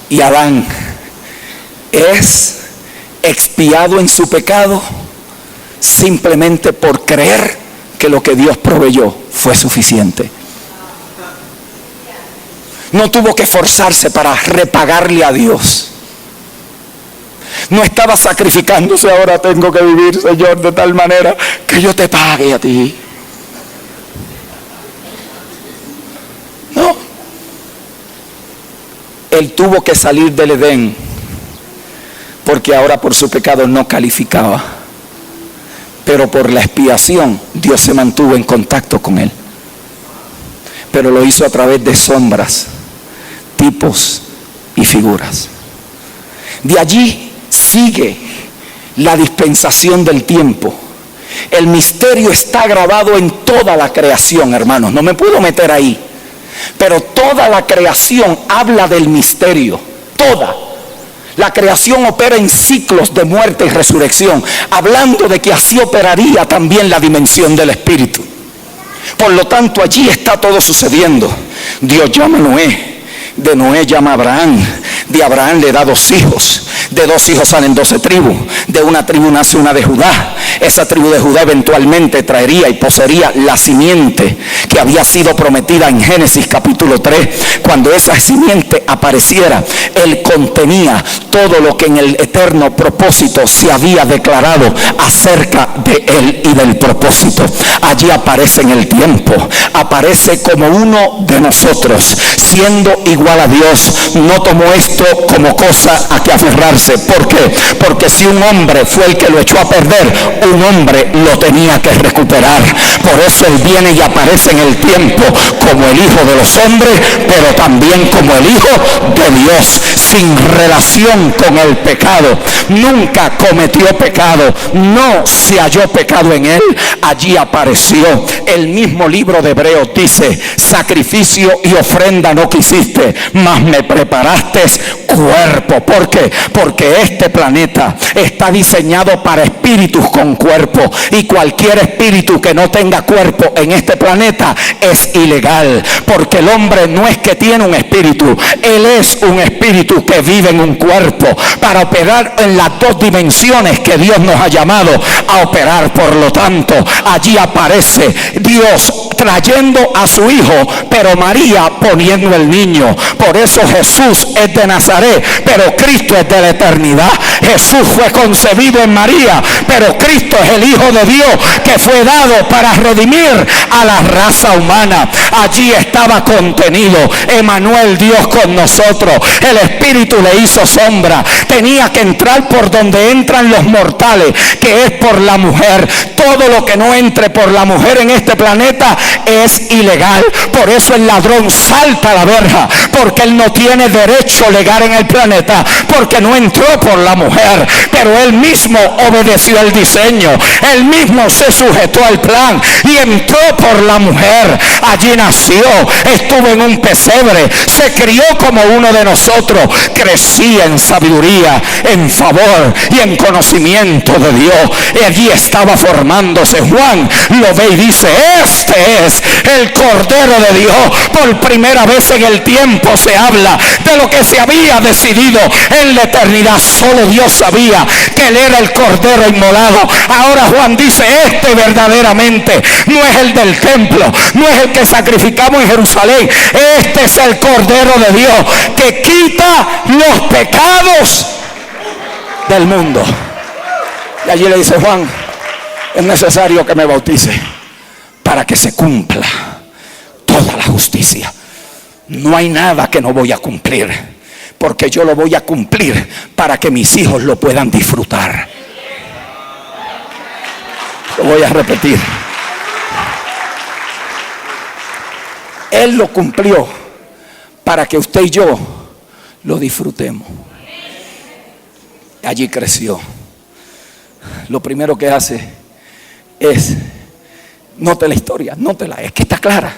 Y Adán es expiado en su pecado simplemente por creer que lo que Dios proveyó fue suficiente. No tuvo que esforzarse para repagarle a Dios. No estaba sacrificándose, ahora tengo que vivir, Señor, de tal manera que yo te pague a ti. No. Él tuvo que salir del Edén porque ahora por su pecado no calificaba. Pero por la expiación Dios se mantuvo en contacto con él. Pero lo hizo a través de sombras, tipos y figuras. De allí sigue la dispensación del tiempo. El misterio está grabado en toda la creación, hermanos. No me puedo meter ahí. Pero toda la creación habla del misterio. Toda. La creación opera en ciclos de muerte y resurrección, hablando de que así operaría también la dimensión del espíritu. Por lo tanto, allí está todo sucediendo. Dios llama a Noé, de Noé llama a Abraham, de Abraham le da 2 hijos, de 2 hijos salen 12 tribus, de una tribu nace una de Judá. Esa tribu de Judá eventualmente traería y poseería la simiente que había sido prometida en Génesis capítulo 3. Cuando esa simiente apareciera, él contenía todo lo que en el eterno propósito se había declarado acerca de él y del propósito. Allí aparece en el tiempo, aparece como uno de nosotros, siendo igual a Dios. No tomó esto como cosa a que aferrarse. ¿Por qué? Porque si un hombre fue el que lo echó a perder, un hombre lo tenía que recuperar. Por eso él viene y aparece en el tiempo como el hijo de los hombres, pero también como el hijo de Dios, sin relación con el pecado. Nunca cometió pecado, no se halló pecado en él. Allí apareció. El mismo libro de Hebreos dice, sacrificio y ofrenda no quisiste, mas me preparaste cuerpo. ¿Por qué? Porque este planeta está diseñado para espíritus con cuerpo, y cualquier espíritu que no tenga cuerpo en este planeta es ilegal, porque el hombre no es que tiene un espíritu, él es un espíritu que vive en un cuerpo para operar en las 2 dimensiones que Dios nos ha llamado a operar. Por lo tanto, allí aparece Dios trayendo a su hijo, pero María poniendo el niño. Por eso Jesús es de Nazaret, pero Cristo es de la eternidad. Jesús fue concebido en María, pero Cristo es el Hijo de Dios que fue dado para redimir a la raza humana. Allí estaba contenido Emmanuel, Dios con nosotros. El Espíritu le hizo sombra. Tenía que entrar por donde entran los mortales, que es por la mujer. Todo lo que no entre por la mujer en este planeta es ilegal. Por eso el ladrón salta la verja, porque él no tiene derecho legal en el planeta, porque no entró por la mujer. Pero él mismo obedeció el diseño, él mismo se sujetó al plan y entró por la mujer. Allí nació, estuvo en un pesebre, se crió como uno de nosotros, crecía en sabiduría, en favor y en conocimiento de Dios. Y allí estaba formándose. Juan lo ve y dice: este es el Cordero de Dios. Por primera vez en el tiempo se habla de lo que se había decidido en la eternidad. Solo Dios sabía que él era el Cordero inmolado. Ahora Juan dice: este verdaderamente no es el del templo, no es el que sacrificamos en Jerusalén. Este es el Cordero de Dios que quita los pecados del mundo. Y allí le dice Juan: es necesario que me bautice para que se cumpla toda la justicia. No hay nada que no voy a cumplir, porque yo lo voy a cumplir para que mis hijos lo puedan disfrutar. Lo voy a repetir. Él lo cumplió para que usted y yo lo disfrutemos. Allí creció. Lo primero que hace es, note la historia, nótela, es que está clara.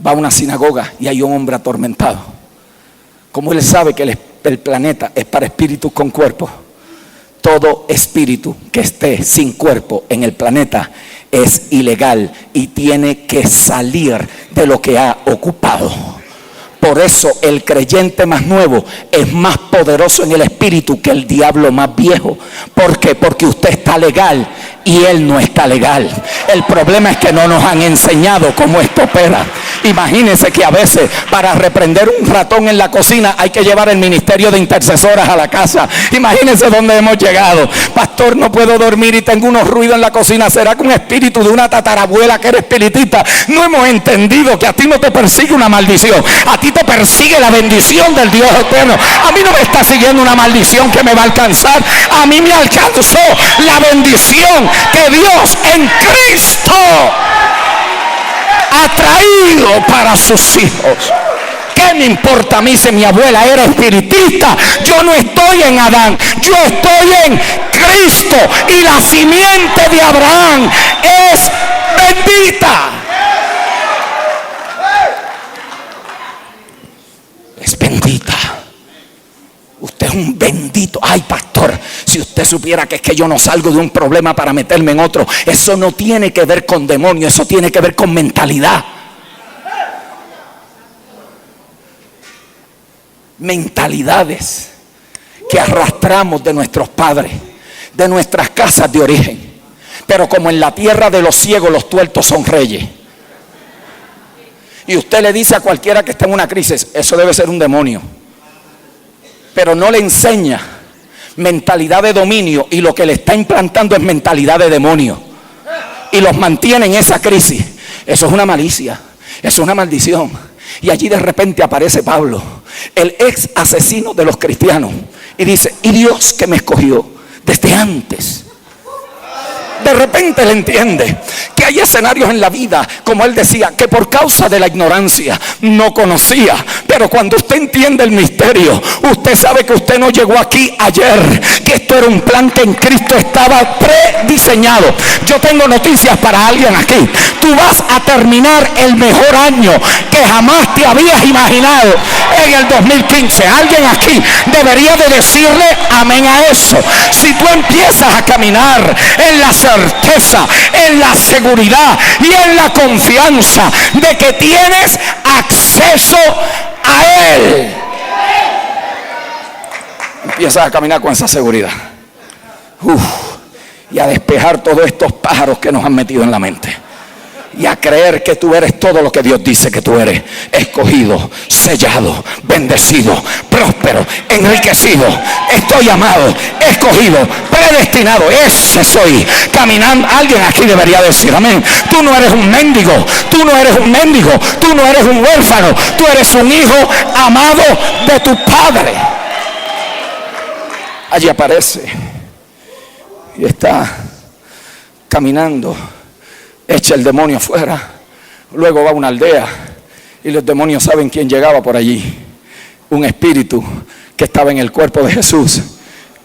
Va a una sinagoga y hay un hombre atormentado. Como él sabe que el planeta es para espíritus con cuerpo, todo espíritu que esté sin cuerpo en el planeta es ilegal y tiene que salir de lo que ha ocupado. Por eso el creyente más nuevo es más poderoso en el espíritu que el diablo más viejo. ¿Por qué? Porque usted está legal y él no está legal. El problema es que no nos han enseñado cómo esto opera. Imagínense que a veces para reprender un ratón en la cocina hay que llevar el ministerio de intercesoras a la casa. Imagínense dónde hemos llegado. Pastor, no puedo dormir y tengo unos ruidos en la cocina. ¿Será que un espíritu de una tatarabuela que era espiritista? No hemos entendido que a ti no te persigue una maldición, a ti te persigue la bendición del Dios eterno. A mí no me está siguiendo una maldición que me va a alcanzar. A mí me alcanzó la bendición que Dios en Cristo ha traído para sus hijos. ¿Qué me importa a mí si mi abuela era espiritista? Yo no estoy en Adán, yo estoy en Cristo, y la simiente de Abraham es bendita. Es bendita. Usted es un bendito. Ay, pastor, si usted supiera que es que yo no salgo de un problema para meterme en otro. Eso no tiene que ver con demonio, eso tiene que ver con mentalidad. Mentalidades que arrastramos de nuestros padres, de nuestras casas de origen. Pero como en la tierra de los ciegos los tuertos son reyes, y usted le dice a cualquiera que está en una crisis: eso debe ser un demonio, pero no le enseña mentalidad de dominio, y lo que le está implantando es mentalidad de demonio, y los mantiene en esa crisis. Eso es una malicia, eso es una maldición. Y allí de repente aparece Pablo, el ex asesino de los cristianos, y dice: y Dios que me escogió desde antes. De repente él entiende que hay escenarios en la vida, como él decía, que por causa de la ignorancia no conocía. Pero cuando usted entiende el misterio, usted sabe que usted no llegó aquí ayer, que esto era un plan que en Cristo estaba prediseñado. Yo tengo noticias para alguien aquí. Tú vas a terminar el mejor año que jamás te habías imaginado en el 2015. Alguien aquí debería de decirle amén a eso. Si tú empiezas a caminar en la certeza, en la seguridad y en la confianza de que tienes acceso a Él, empiezas a caminar con esa seguridad y a despejar todos estos pájaros que nos han metido en la mente. y a creer que tú eres todo lo que Dios dice que tú eres: escogido, sellado, bendecido, próspero, enriquecido. Estoy amado, escogido, predestinado. Ese soy. Caminando. Alguien aquí debería decir amén. Tú no eres un mendigo, tú no eres un mendigo, tú no eres un huérfano, tú eres un hijo amado de tu Padre. Allí aparece y está caminando, echa el demonio afuera. Luego va a una aldea y los demonios saben quién llegaba por allí: un espíritu que estaba en el cuerpo de Jesús,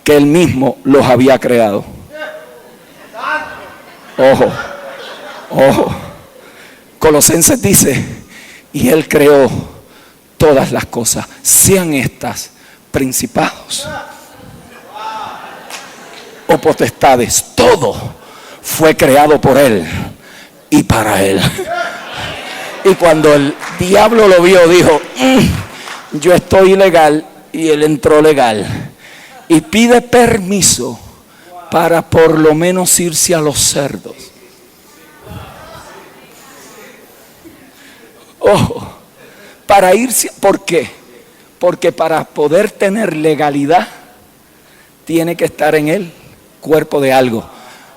que él mismo los había creado. Ojo, ojo. Colosenses dice: y él creó todas las cosas, sean estas principados o potestades, todo fue creado por él y para él. Y cuando el diablo lo vio, dijo: yo estoy ilegal, y él entró legal. Y pide permiso para por lo menos irse a los cerdos. Ojo, para irse. ¿Por qué? Porque para poder tener legalidad tiene que estar en el cuerpo de algo.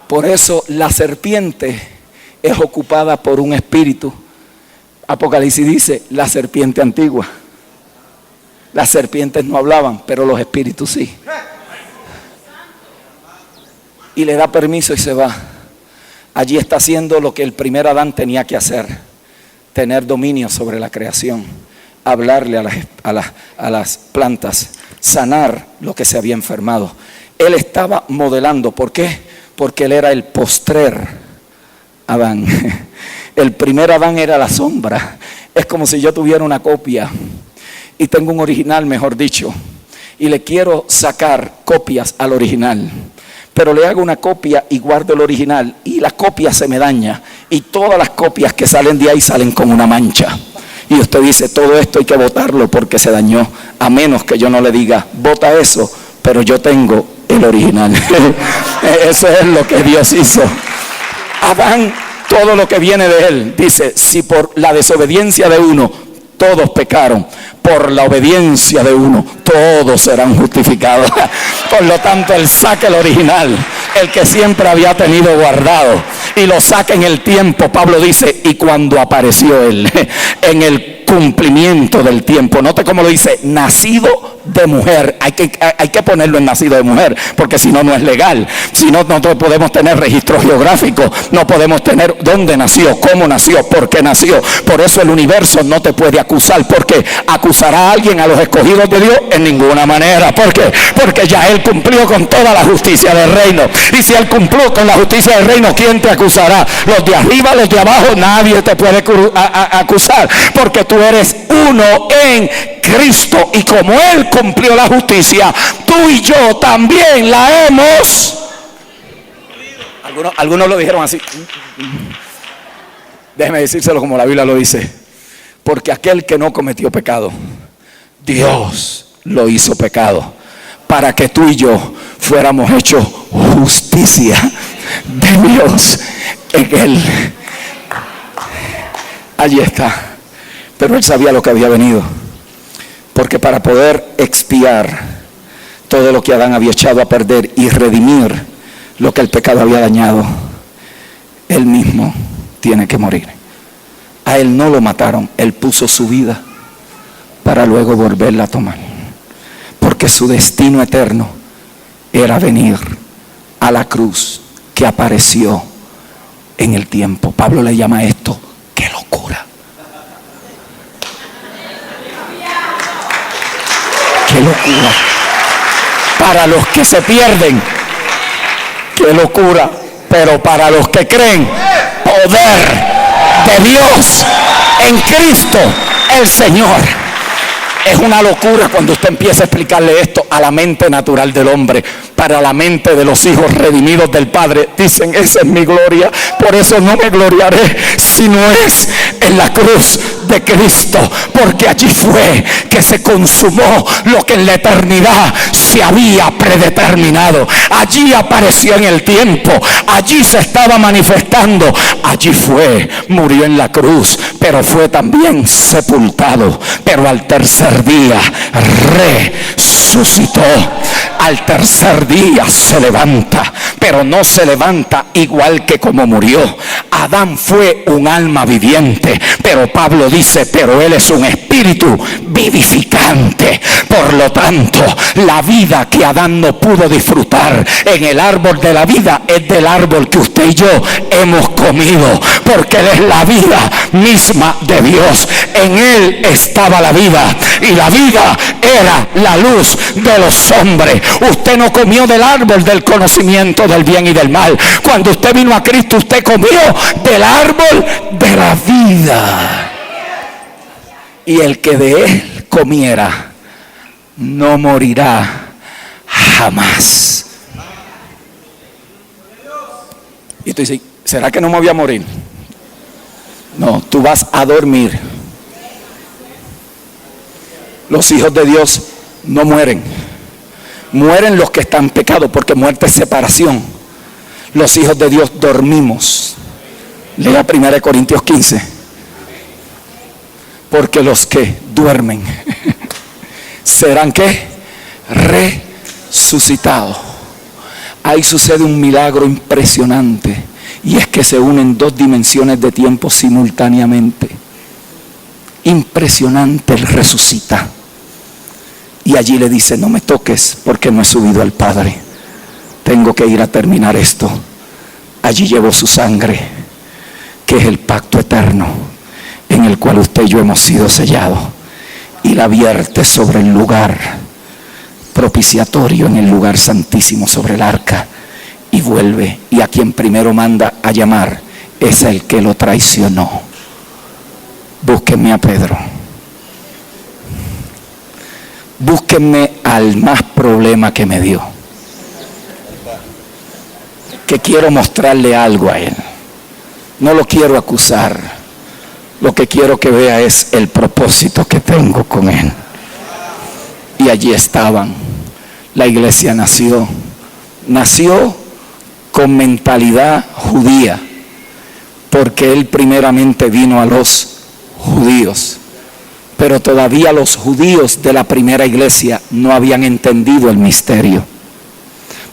Por eso la serpiente es ocupada por un espíritu. Apocalipsis dice: la serpiente antigua. Las serpientes no hablaban, pero los espíritus sí. Y le da permiso y se va. Allí está haciendo lo que el primer Adán tenía que hacer: tener dominio sobre la creación, hablarle a las plantas, sanar lo que se había enfermado. Él estaba modelando. ¿Por qué? Porque él era el postrer Adán. El primer Adán era la sombra. Es como si yo tuviera una copia y tengo un original, mejor dicho, y le quiero sacar copias al original, pero le hago una copia y guardo el original, y la copia se me daña, y todas las copias que salen de ahí salen con una mancha. Y usted dice: todo esto hay que botarlo porque se dañó, a menos que yo no le diga: bota eso, pero yo tengo el original. Eso es lo que Dios hizo. Adán, todo lo que viene de él, dice: si por la desobediencia de uno todos pecaron, por la obediencia de uno todos serán justificados. Por lo tanto, él saca el original, el que siempre había tenido guardado, y lo saca en el tiempo. Pablo dice: y cuando apareció él, en el cumplimiento del tiempo. Note cómo lo dice: nacido de mujer. Hay que ponerlo en nacido de mujer, porque si no, no es legal. Si no, no podemos tener registro geográfico, no podemos tener dónde nació, cómo nació, por qué nació. Por eso el universo no te puede acusar, porque acusará a alguien, a los escogidos de Dios, en ninguna manera. ¿Por qué? Porque ya él cumplió con toda la justicia del reino. Y si él cumplió con la justicia del reino, ¿quién te acusará? Los de arriba, los de abajo, nadie te puede acusar, porque tú eres uno en Cristo, y como él cumplió la justicia, tú y yo también la hemos. Algunos lo dijeron así. Déjeme decírselo como la Biblia lo dice: porque aquel que no cometió pecado, Dios lo hizo pecado, para que tú y yo fuéramos hechos justicia de Dios en él. Allí está. Pero él sabía lo que había venido, porque para poder expiar todo lo que Adán había echado a perder y redimir lo que el pecado había dañado, él mismo tiene que morir. A él no lo mataron, él puso su vida para luego volverla a tomar, porque su destino eterno era venir a la cruz que apareció en el tiempo. Pablo le llama a esto: ¡qué locura! ¡Qué locura! Para los que se pierden, ¡qué locura! Pero para los que creen, poder de Dios en Cristo el Señor. Es una locura cuando usted empieza a explicarle esto a la mente natural del hombre. Para la mente de los hijos redimidos del Padre, dicen: esa es mi gloria, por eso no me gloriaré si no es en la cruz de Cristo, porque allí fue que se consumó lo que en la eternidad se había predeterminado. Allí apareció en el tiempo, allí se estaba manifestando, allí fue, murió en la cruz, pero fue también sepultado, pero al tercer día resucitó. Al tercer día se levanta, pero no se levanta igual que como murió. Adán fue un alma viviente, pero Pablo dice, pero él es un espíritu vivificante. Por lo tanto, la vida que Adán no pudo disfrutar en el árbol de la vida es del árbol que usted y yo hemos comido, porque él es la vida misma de Dios. En él estaba la vida, y la vida era la luz de los hombres. Usted no comió del árbol del conocimiento del bien y del mal. Cuando usted vino a Cristo, usted comió del árbol de la vida. Y el que de él comiera no morirá jamás. Y tú dices, ¿será que no me voy a morir? No, tú vas a dormir. Los hijos de Dios no mueren. Mueren los que están en pecado, porque muerte es separación. Los hijos de Dios dormimos. Lea 1 Corintios 15. Porque los que duermen serán ¿qué? Resucitados. Ahí sucede un milagro impresionante, y es que se unen dos dimensiones de tiempo simultáneamente. Impresionante. Él resucita. Y allí le dice, no me toques porque no he subido al Padre. Tengo que ir a terminar esto. Allí llevó su sangre, que es el pacto eterno, en el cual usted y yo hemos sido sellados. Y la vierte sobre el lugar propiciatorio, en el lugar santísimo, sobre el arca. Y vuelve, y a quien primero manda a llamar es el que lo traicionó. Búsquenme a Pedro. Búsquenme al más problema que me dio, que quiero mostrarle algo a él. No lo quiero acusar. Lo que quiero que vea es el propósito que tengo con él. Y allí estaban. La iglesia nació con mentalidad judía, porque él primeramente vino a los judíos. Pero todavía los judíos de la primera iglesia no habían entendido el misterio.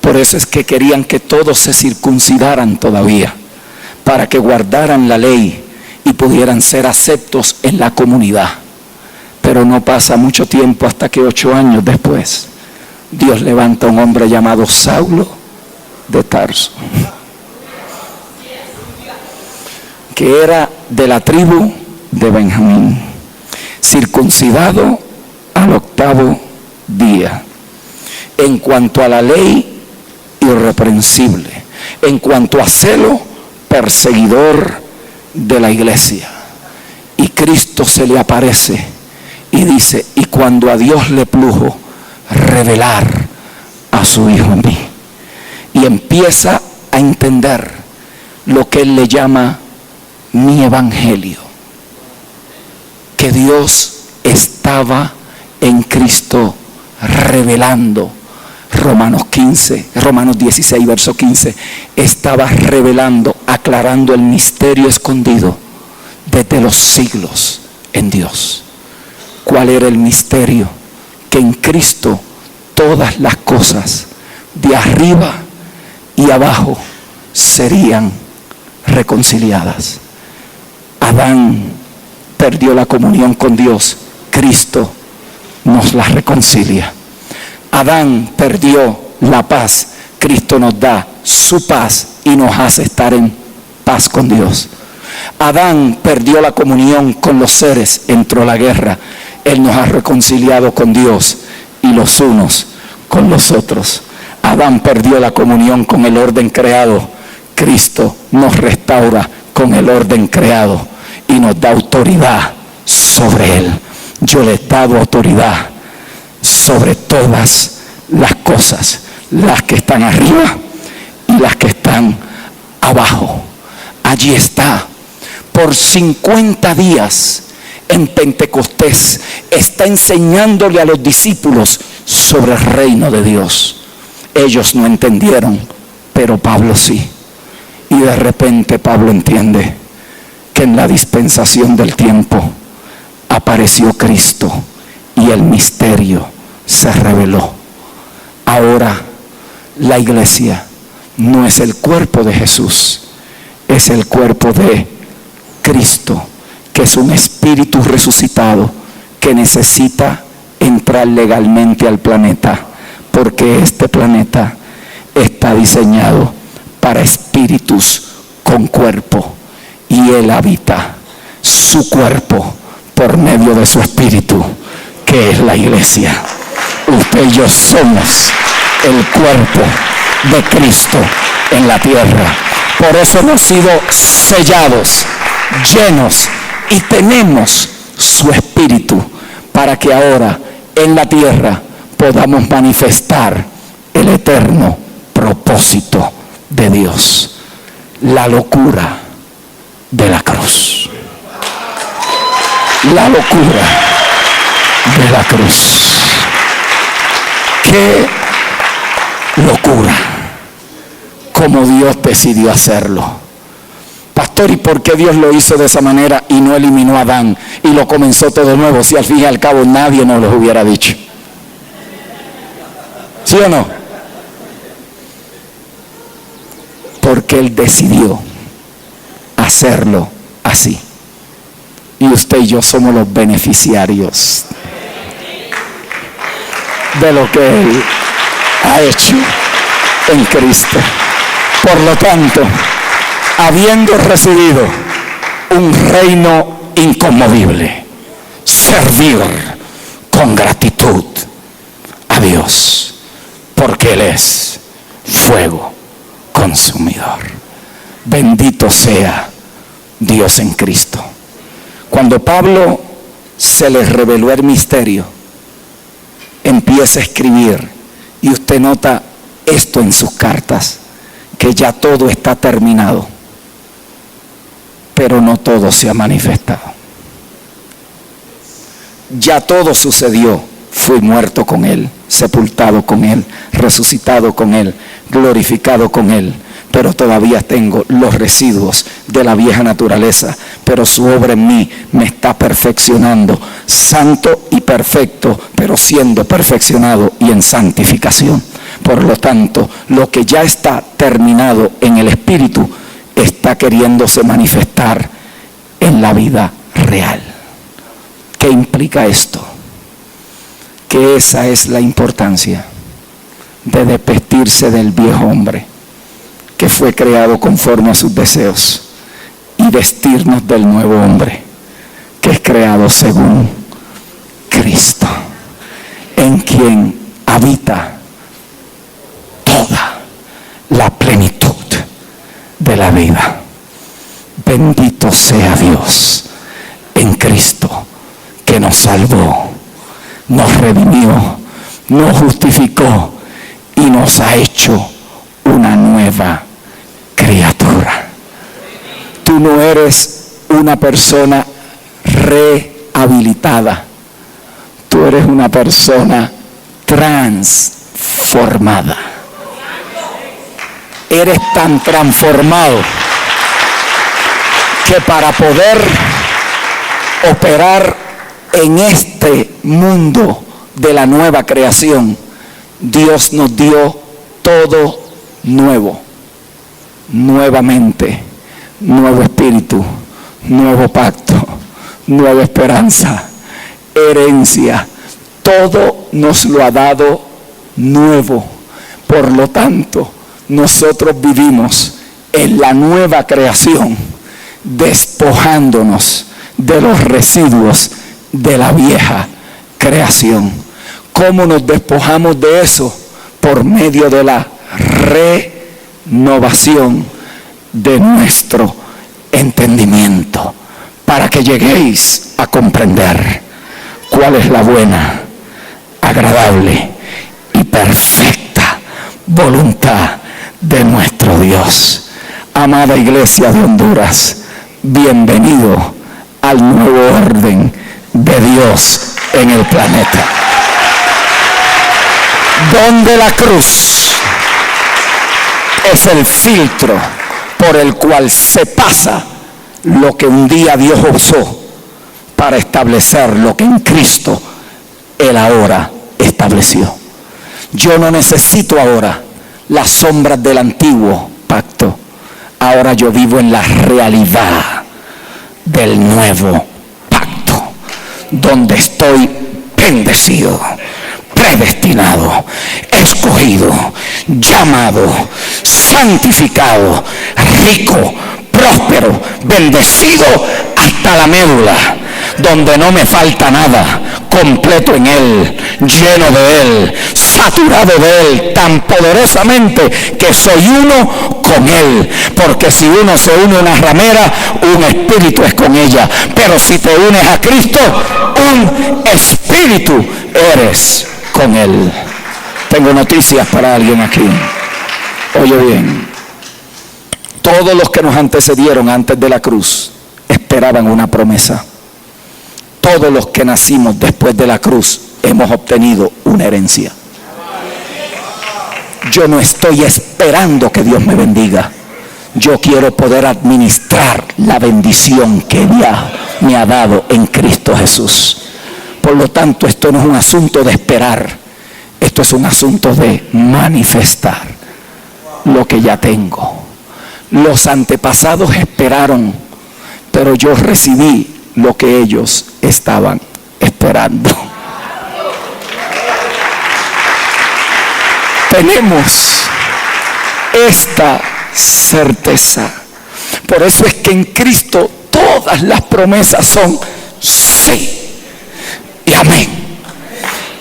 Por eso es que querían que todos se circuncidaran todavía, para que guardaran la ley y pudieran ser aceptos en la comunidad. Pero no pasa mucho tiempo hasta que 8 años después, Dios levanta a un hombre llamado Saulo de Tarso, que era de la tribu de Benjamín, circuncidado al 8º día. En cuanto a la ley, irreprensible. En cuanto a celo, perseguidor de la iglesia. Y Cristo se le aparece y dice, y cuando a Dios le plujo revelar a su Hijo en mí. Y empieza a entender lo que él le llama mi evangelio. Que Dios estaba en Cristo revelando. Romanos 16, verso 15, estaba revelando, aclarando el misterio escondido desde los siglos en Dios. ¿Cuál era el misterio? Que en Cristo todas las cosas de arriba y abajo serían reconciliadas. Adán perdió la comunión con Dios, Cristo nos la reconcilia. Adán perdió la paz, Cristo nos da su paz y nos hace estar en paz con Dios. Adán perdió la comunión con los seres, entró la guerra, Él nos ha reconciliado con Dios y los unos con los otros. Adán perdió la comunión con el orden creado, Cristo nos restaura con el orden creado y nos da autoridad sobre él. Yo le he dado autoridad sobre todas las cosas, las que están arriba y las que están abajo. Allí está. Por 50 días en Pentecostés está enseñándole a los discípulos sobre el reino de Dios. Ellos no entendieron, pero Pablo sí. Y de repente Pablo entiende que en la dispensación del tiempo apareció Cristo y el misterio se reveló. Ahora la iglesia no es el cuerpo de Jesús, es el cuerpo de Cristo, que es un espíritu resucitado que necesita entrar legalmente al planeta, porque este planeta está diseñado para espíritus con cuerpo, y Él habita su cuerpo por medio de su espíritu, que es la iglesia. Usted y yo somos el cuerpo de Cristo en la tierra. Por eso hemos sido sellados, llenos, y tenemos su espíritu, para que ahora en la tierra podamos manifestar el eterno propósito de Dios, la locura de la cruz. La locura de la cruz. ¡Qué locura! Como Dios decidió hacerlo. Pastor, ¿y por qué Dios lo hizo de esa manera y no eliminó a Adán y lo comenzó todo de nuevo? Si al fin y al cabo nadie nos lo hubiera dicho. ¿Sí o no? Porque Él decidió hacerlo así. Y usted y yo somos los beneficiarios de lo que Él ha hecho en Cristo. Por lo tanto, habiendo recibido un reino inconmovible, servir con gratitud a Dios, porque Él es fuego consumidor. Bendito sea Dios en Cristo. Cuando Pablo se le reveló el misterio, empieza a escribir, y usted nota esto en sus cartas, que ya todo está terminado, pero no todo se ha manifestado. Ya todo sucedió. Fui muerto con Él, sepultado con Él, resucitado con Él, glorificado con Él, pero todavía tengo los residuos de la vieja naturaleza, pero su obra en mí me está perfeccionando, santo y perfecto, pero siendo perfeccionado y en santificación. Por lo tanto, lo que ya está terminado en el Espíritu está queriéndose manifestar en la vida real. ¿Qué implica esto? Que esa es la importancia de desvestirse del viejo hombre, que fue creado conforme a sus deseos, y vestirnos del nuevo hombre, que es creado según Cristo, en quien habita toda la plenitud de la vida. Bendito sea Dios en Cristo, que nos salvó, nos redimió, nos justificó y nos ha hecho una nueva criatura. Tú no eres una persona rehabilitada, tú eres una persona transformada. Eres tan transformado que para poder operar en este mundo de la nueva creación, Dios nos dio todo nuevo, nuevamente, nuevo espíritu, nuevo pacto, nueva esperanza, herencia, todo nos lo ha dado nuevo. Por lo tanto, nosotros vivimos en la nueva creación, despojándonos de los residuos de la vieja creación. ¿Cómo nos despojamos de eso? Por medio de la renovación de nuestro entendimiento, para que lleguéis a comprender cuál es la buena, agradable y perfecta voluntad de nuestro Dios. Amada Iglesia de Honduras, bienvenido a al nuevo orden de Dios en el planeta. Donde la cruz es el filtro por el cual se pasa lo que un día Dios usó para establecer lo que en Cristo Él ahora estableció. Yo no necesito ahora las sombras del antiguo pacto. Ahora yo vivo en la realidad del nuevo pacto, donde estoy bendecido, predestinado, escogido, llamado, santificado, rico, próspero, bendecido hasta la médula, donde no me falta nada, completo en Él, lleno de Él, saturado de Él, tan poderosamente que soy uno con Él, porque si uno se une a una ramera, un espíritu es con ella, pero si te unes a Cristo, un espíritu eres con Él. Tengo noticias para alguien aquí. Oye bien, todos los que nos antecedieron antes de la cruz esperaban una promesa. Todos los que nacimos después de la cruz hemos obtenido una herencia. Yo no estoy esperando que Dios me bendiga. Yo quiero poder administrar la bendición que Dios me ha dado en Cristo Jesús. Por lo tanto, esto no es un asunto de esperar. Esto es un asunto de manifestar lo que ya tengo. Los antepasados esperaron, pero yo recibí lo que ellos estaban esperando. Tenemos esta certeza. Por eso es que en Cristo todas las promesas son sí y amén,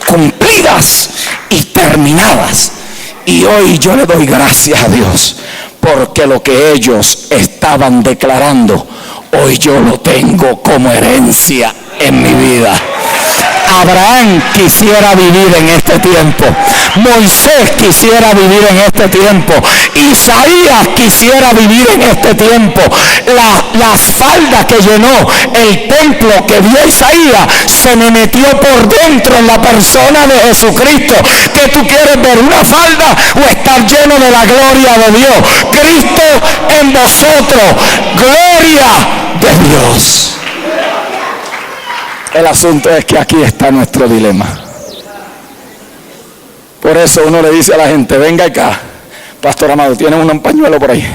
cumplidas y terminadas. Y hoy yo le doy gracias a Dios, porque lo que ellos estaban declarando, hoy yo lo tengo como herencia en mi vida. Abraham quisiera vivir en este tiempo. Moisés quisiera vivir en este tiempo. Isaías quisiera vivir en este tiempo. Las faldas que llenó el templo que vio Isaías se me metió por dentro en la persona de Jesucristo. ¿Qué tú quieres ver? ¿Una falda o estar lleno de la gloria de Dios? Cristo en vosotros, gloria de Dios. El asunto es que aquí está nuestro dilema. Por eso uno le dice a la gente, venga acá, pastor amado, ¿tiene un pañuelo por ahí?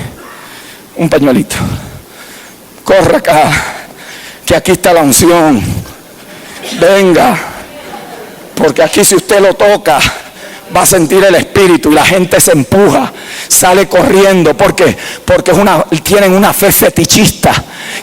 Un pañuelito. Corre acá, que aquí está la unción. Venga, porque aquí si usted lo toca, va a sentir el espíritu y la gente se empuja, sale corriendo. ¿Por qué? Porque tienen una fe fetichista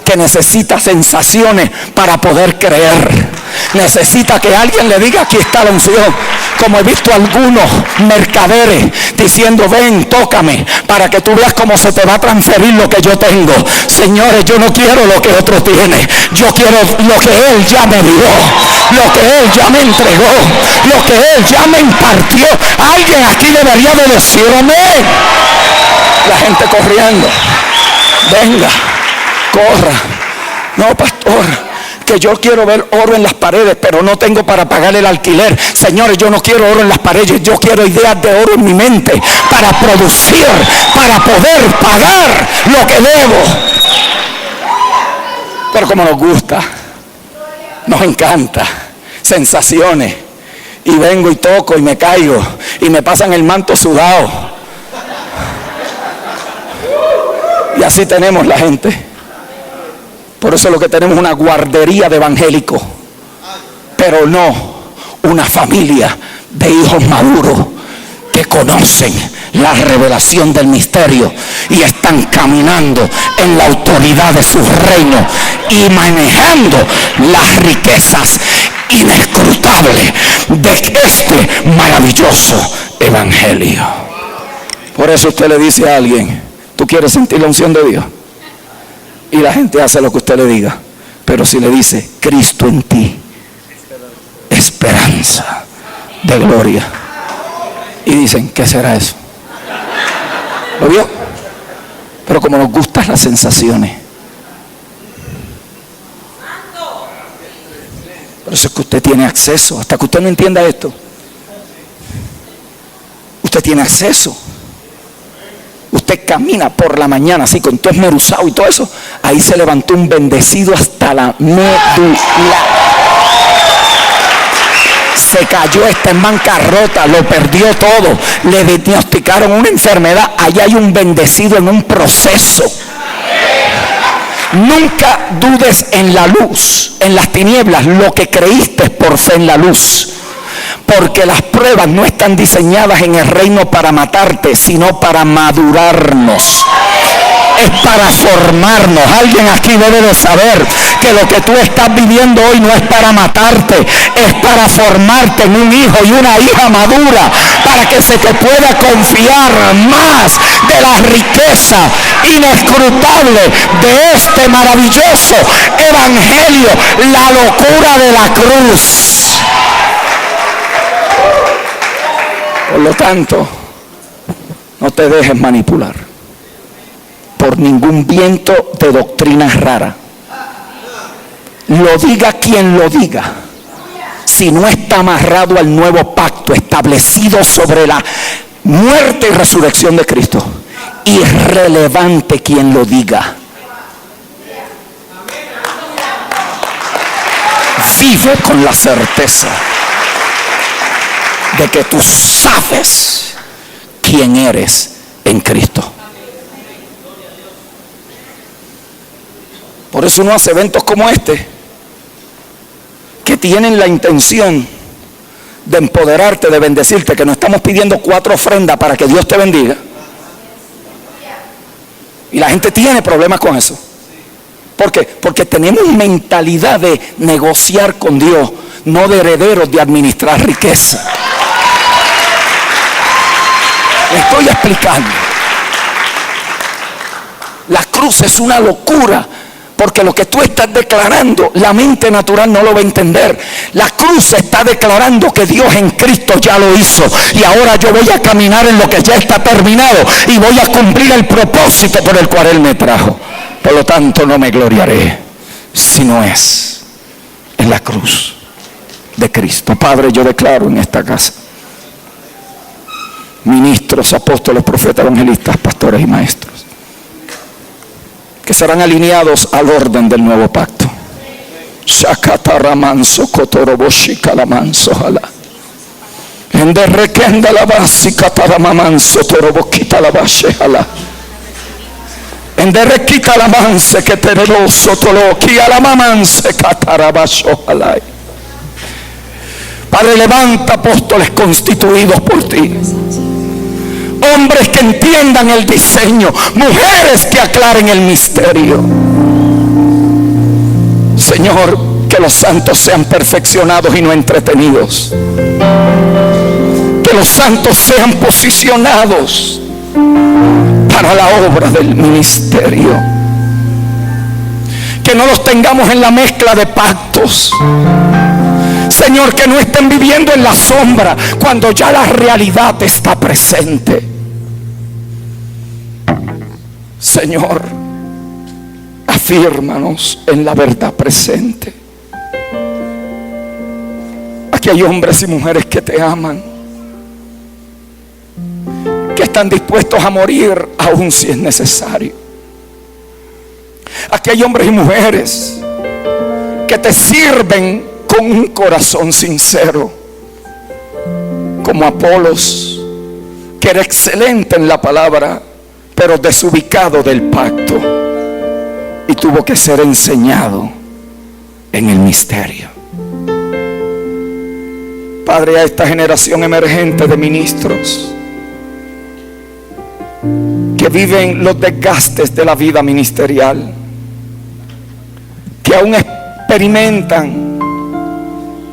que necesita sensaciones para poder creer. Necesita que alguien le diga, aquí está la unción. Como he visto algunos mercaderes diciendo, ven, tócame, para que tú veas cómo se te va a transferir lo que yo tengo. Señores, yo no quiero lo que otro tiene. Yo quiero lo que Él ya me dio, lo que Él ya me entregó, lo que Él ya me impartió. Alguien aquí debería de decir amén. La gente corriendo. Venga, corra. No, pastor, que yo quiero ver oro en las paredes, pero no tengo para pagar el alquiler. Señores, yo no quiero oro en las paredes, yo quiero ideas de oro en mi mente para producir, para poder pagar lo que debo. Pero como nos gusta, nos encanta, sensaciones, y vengo y toco y me caigo y me pasan el manto sudado, y así tenemos la gente. Por eso lo que tenemos es una guardería de evangélicos, pero no una familia de hijos maduros que conocen la revelación del misterio y están caminando en la autoridad de su reino y manejando las riquezas inescrutables de este maravilloso evangelio. Por eso usted le dice a alguien, ¿tú quieres sentir la unción de Dios? Y la gente hace lo que usted le diga. Pero si le dice, Cristo en ti, esperanza de gloria, y dicen, ¿qué será eso? ¿Lo vio? Pero como nos gustan las sensaciones, Por eso es que usted tiene acceso. Hasta que usted no entienda esto, usted tiene acceso. Usted camina por la mañana así con todo esmeruzado y todo eso. Ahí se levantó un bendecido hasta la médula. Se cayó, está en bancarrota, lo perdió todo. Le diagnosticaron una enfermedad. Ahí hay un bendecido en un proceso. Nunca dudes en la luz, en las tinieblas, lo que creíste por fe en la luz. Porque las pruebas no están diseñadas en el reino para matarte, sino para madurarnos. Es para formarnos. Alguien aquí debe de saber que lo que tú estás viviendo hoy no es para matarte, es para formarte en un hijo y una hija madura, para que se te pueda confiar más de la riqueza inescrutable de este maravilloso evangelio, la locura de la cruz. Por lo tanto, no te dejes manipular por ningún viento de doctrinas raras. Lo diga quien lo diga. Si no está amarrado al nuevo pacto establecido sobre la muerte y resurrección de Cristo, irrelevante quien lo diga. Vive con la certeza de que tú sabes quién eres en Cristo. Por eso uno hace eventos como este, que tienen la intención de empoderarte, de bendecirte, que no estamos pidiendo 4 ofrendas para que Dios te bendiga. Y la gente tiene problemas con eso. ¿Por qué? Porque tenemos mentalidad de negociar con Dios, no de herederos de administrar riqueza. Le estoy explicando. La cruz es una locura, porque lo que tú estás declarando, la mente natural no lo va a entender. La cruz está declarando que Dios en Cristo ya lo hizo, y ahora yo voy a caminar en lo que ya está terminado, y voy a cumplir el propósito por el cual Él me trajo. Por lo tanto, no me gloriaré, sino es en la cruz de Cristo. Padre, yo declaro en esta casa ministros, apóstoles, profetas, evangelistas, pastores y maestros, que serán alineados al orden del nuevo pacto. Shakataramanso kotoroboshi kalamanso hala. Enderrekenda la básica taramamanso torobokita la bashe hala. Enderrekita la manse que tereroso toloki a la mamanse katarabasho hala. Padre, levanta apóstoles constituidos por ti, hombres que entiendan el diseño, mujeres que aclaren el misterio. Señor, que los santos sean perfeccionados y no entretenidos. Que los santos sean posicionados para la obra del ministerio. Que no los tengamos en la mezcla de pactos. Señor, que no estén viviendo en la sombra cuando ya la realidad está presente. Señor, afírmanos en la verdad presente. Aquí hay hombres y mujeres que te aman, que están dispuestos a morir aún si es necesario. Aquí hay hombres y mujeres que te sirven con un corazón sincero, como Apolos, que era excelente en la palabra, pero desubicado del pacto, y tuvo que ser enseñado en el misterio. Padre, a esta generación emergente de ministros que viven los desgastes de la vida ministerial, que aún experimentan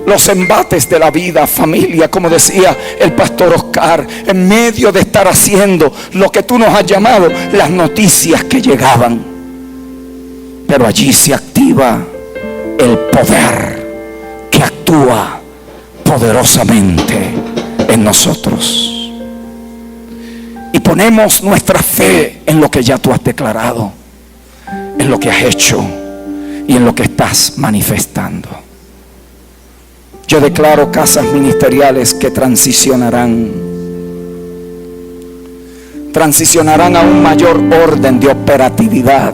los embates de la vida, familia, como decía el pastor Oscar, en medio de estar haciendo lo que tú nos has llamado, las noticias que llegaban. Pero allí se activa el poder que actúa poderosamente en nosotros. Y ponemos nuestra fe en lo que ya tú has declarado, en lo que has hecho y en lo que estás manifestando. Yo declaro casas ministeriales que transicionarán a un mayor orden de operatividad.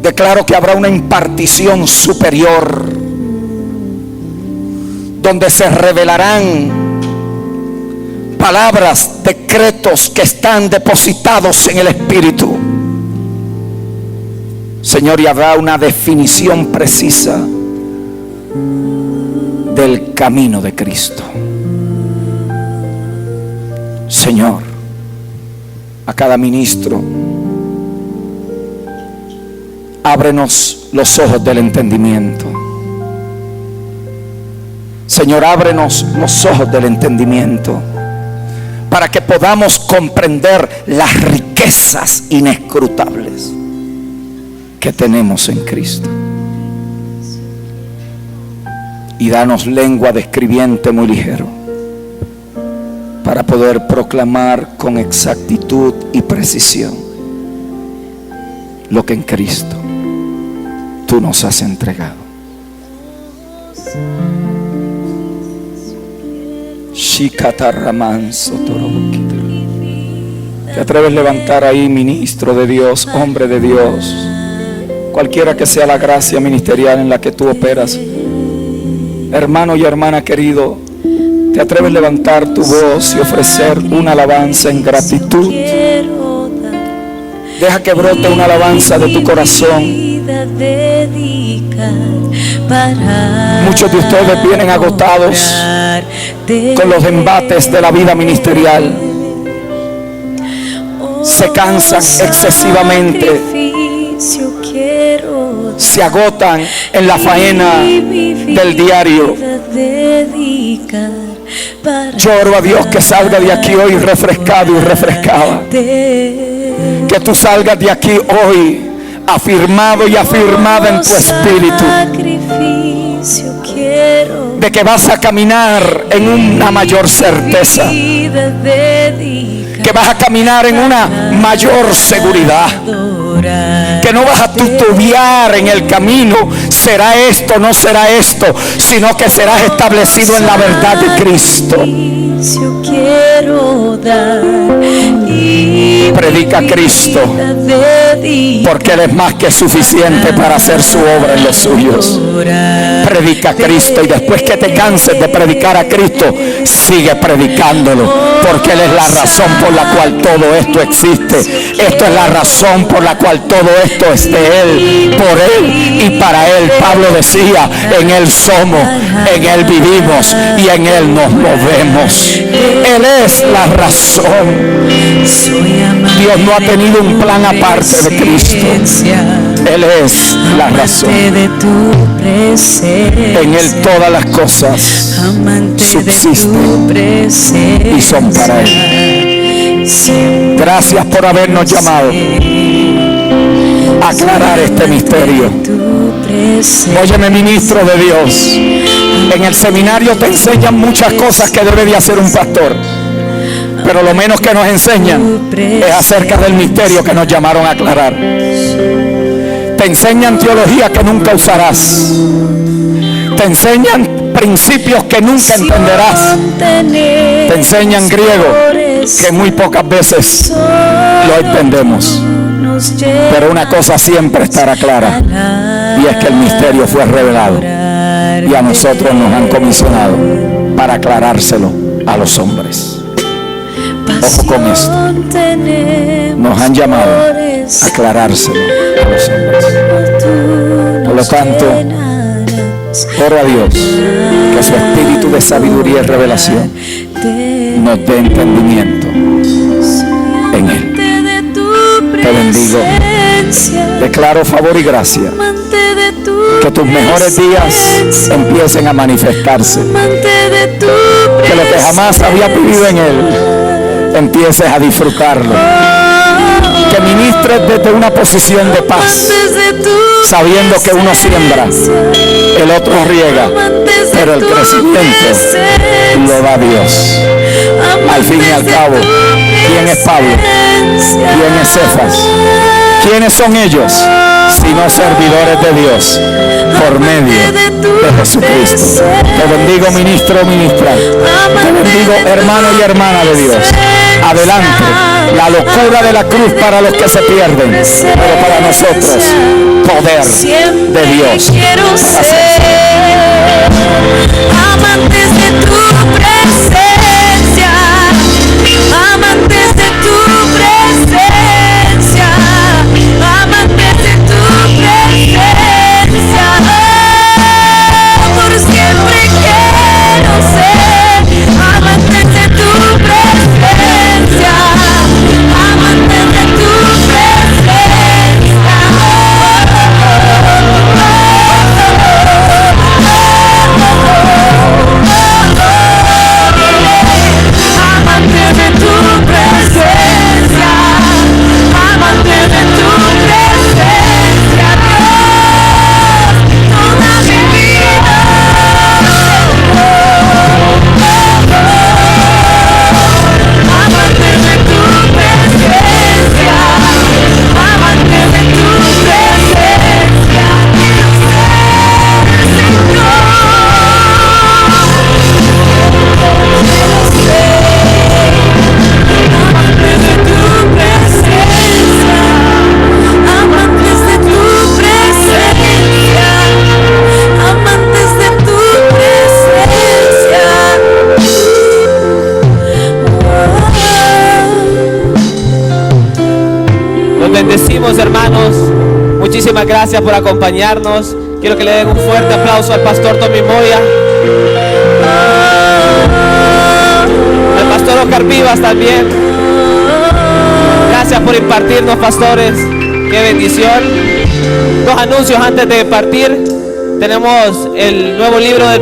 Declaro que habrá una impartición superior, donde se revelarán palabras, decretos que están depositados en el Espíritu. Señor, y habrá una definición precisa del camino de Cristo. Señor, a cada ministro, ábrenos los ojos del entendimiento. Señor, ábrenos los ojos del entendimiento para que podamos comprender las riquezas inescrutables que tenemos en Cristo. Y danos lengua de escribiente muy ligero para poder proclamar con exactitud y precisión lo que en Cristo tú nos has entregado. ¿Te atreves a levantar ahí, ministro de Dios, hombre de Dios, cualquiera que sea la gracia ministerial en la que tú operas? Hermano y hermana querido, ¿te atreves a levantar tu voz y ofrecer una alabanza en gratitud? Deja que brote una alabanza de tu corazón. Muchos de ustedes vienen agotados con los embates de la vida ministerial. Se cansan excesivamente, se agotan en la faena del diario. Yo oro a Dios que salga de aquí hoy refrescado y refrescada. Que tú salgas de aquí hoy afirmado y afirmada en tu espíritu, de que vas a caminar en una mayor certeza, que vas a caminar en una mayor seguridad, que no vas a titubear en el camino, será esto, no será esto, sino que serás establecido en la verdad de Cristo. Predica a Cristo, porque Él es más que suficiente para hacer su obra en los suyos. Predica a Cristo, y después que te canses de predicar a Cristo, sigue predicándolo, porque Él es la razón por la cual todo esto existe. Esto es la razón por la cual todo esto es de Él, por Él y para Él. Pablo decía: en Él somos, en Él vivimos y en Él nos movemos. Él es la razón. Dios no ha tenido un plan aparte de Cristo. Él es la razón. En Él todas las cosas subsisten y son para Él. Gracias por habernos llamado a aclarar este misterio. Óyeme, ministro de Dios, en el seminario te enseñan muchas cosas que debe de hacer un pastor, pero lo menos que nos enseñan es acerca del misterio que nos llamaron a aclarar. Te enseñan teología que nunca usarás, te enseñan principios que nunca entenderás, te enseñan griego que muy pocas veces lo entendemos. Pero una cosa siempre estará clara, y es que el misterio fue revelado y a nosotros nos han comisionado para aclarárselo a los hombres. Ojo con esto, nos han llamado a aclarárselo a los hombres. Por lo tanto, oro a Dios que su espíritu de sabiduría y revelación nos dé entendimiento en Él. Te bendigo, declaro favor y gracia, que tus mejores días empiecen a manifestarse, que lo que jamás había vivido en Él empieces a disfrutarlo, que ministres desde una posición de paz, sabiendo que uno siembra, el otro riega, pero el crecimiento lo da Dios. Al fin y al cabo, ¿quién es Pablo? ¿Quién es Cefas? ¿Quiénes son ellos? Sino servidores de Dios por medio de Jesucristo. Te bendigo, ministro, ministra. Te bendigo, hermano y hermana de Dios. Adelante. La locura de la cruz para los que se pierden, pero para nosotros, poder de Dios. Quiero ser amantes de tu presencia, amantes de tu presencia, amantes de tu presencia. Por siempre quiero ser amantes de tu presencia, amantes de tu amantes de tu presencia, amantes de tu presencia, toda mi vida. Amantes de tu presencia, amantes de tu presencia, amantes de tu presencia, amantes de tu presencia, amantes de tu presencia. Los bendecimos, hermanos. Muchísimas gracias por acompañarnos. Quiero que le den un fuerte aplauso al pastor Tommy Moya, al pastor Oscar Vivas también. Gracias por impartirnos, pastores. Qué bendición. Dos anuncios antes de partir. Tenemos el nuevo libro del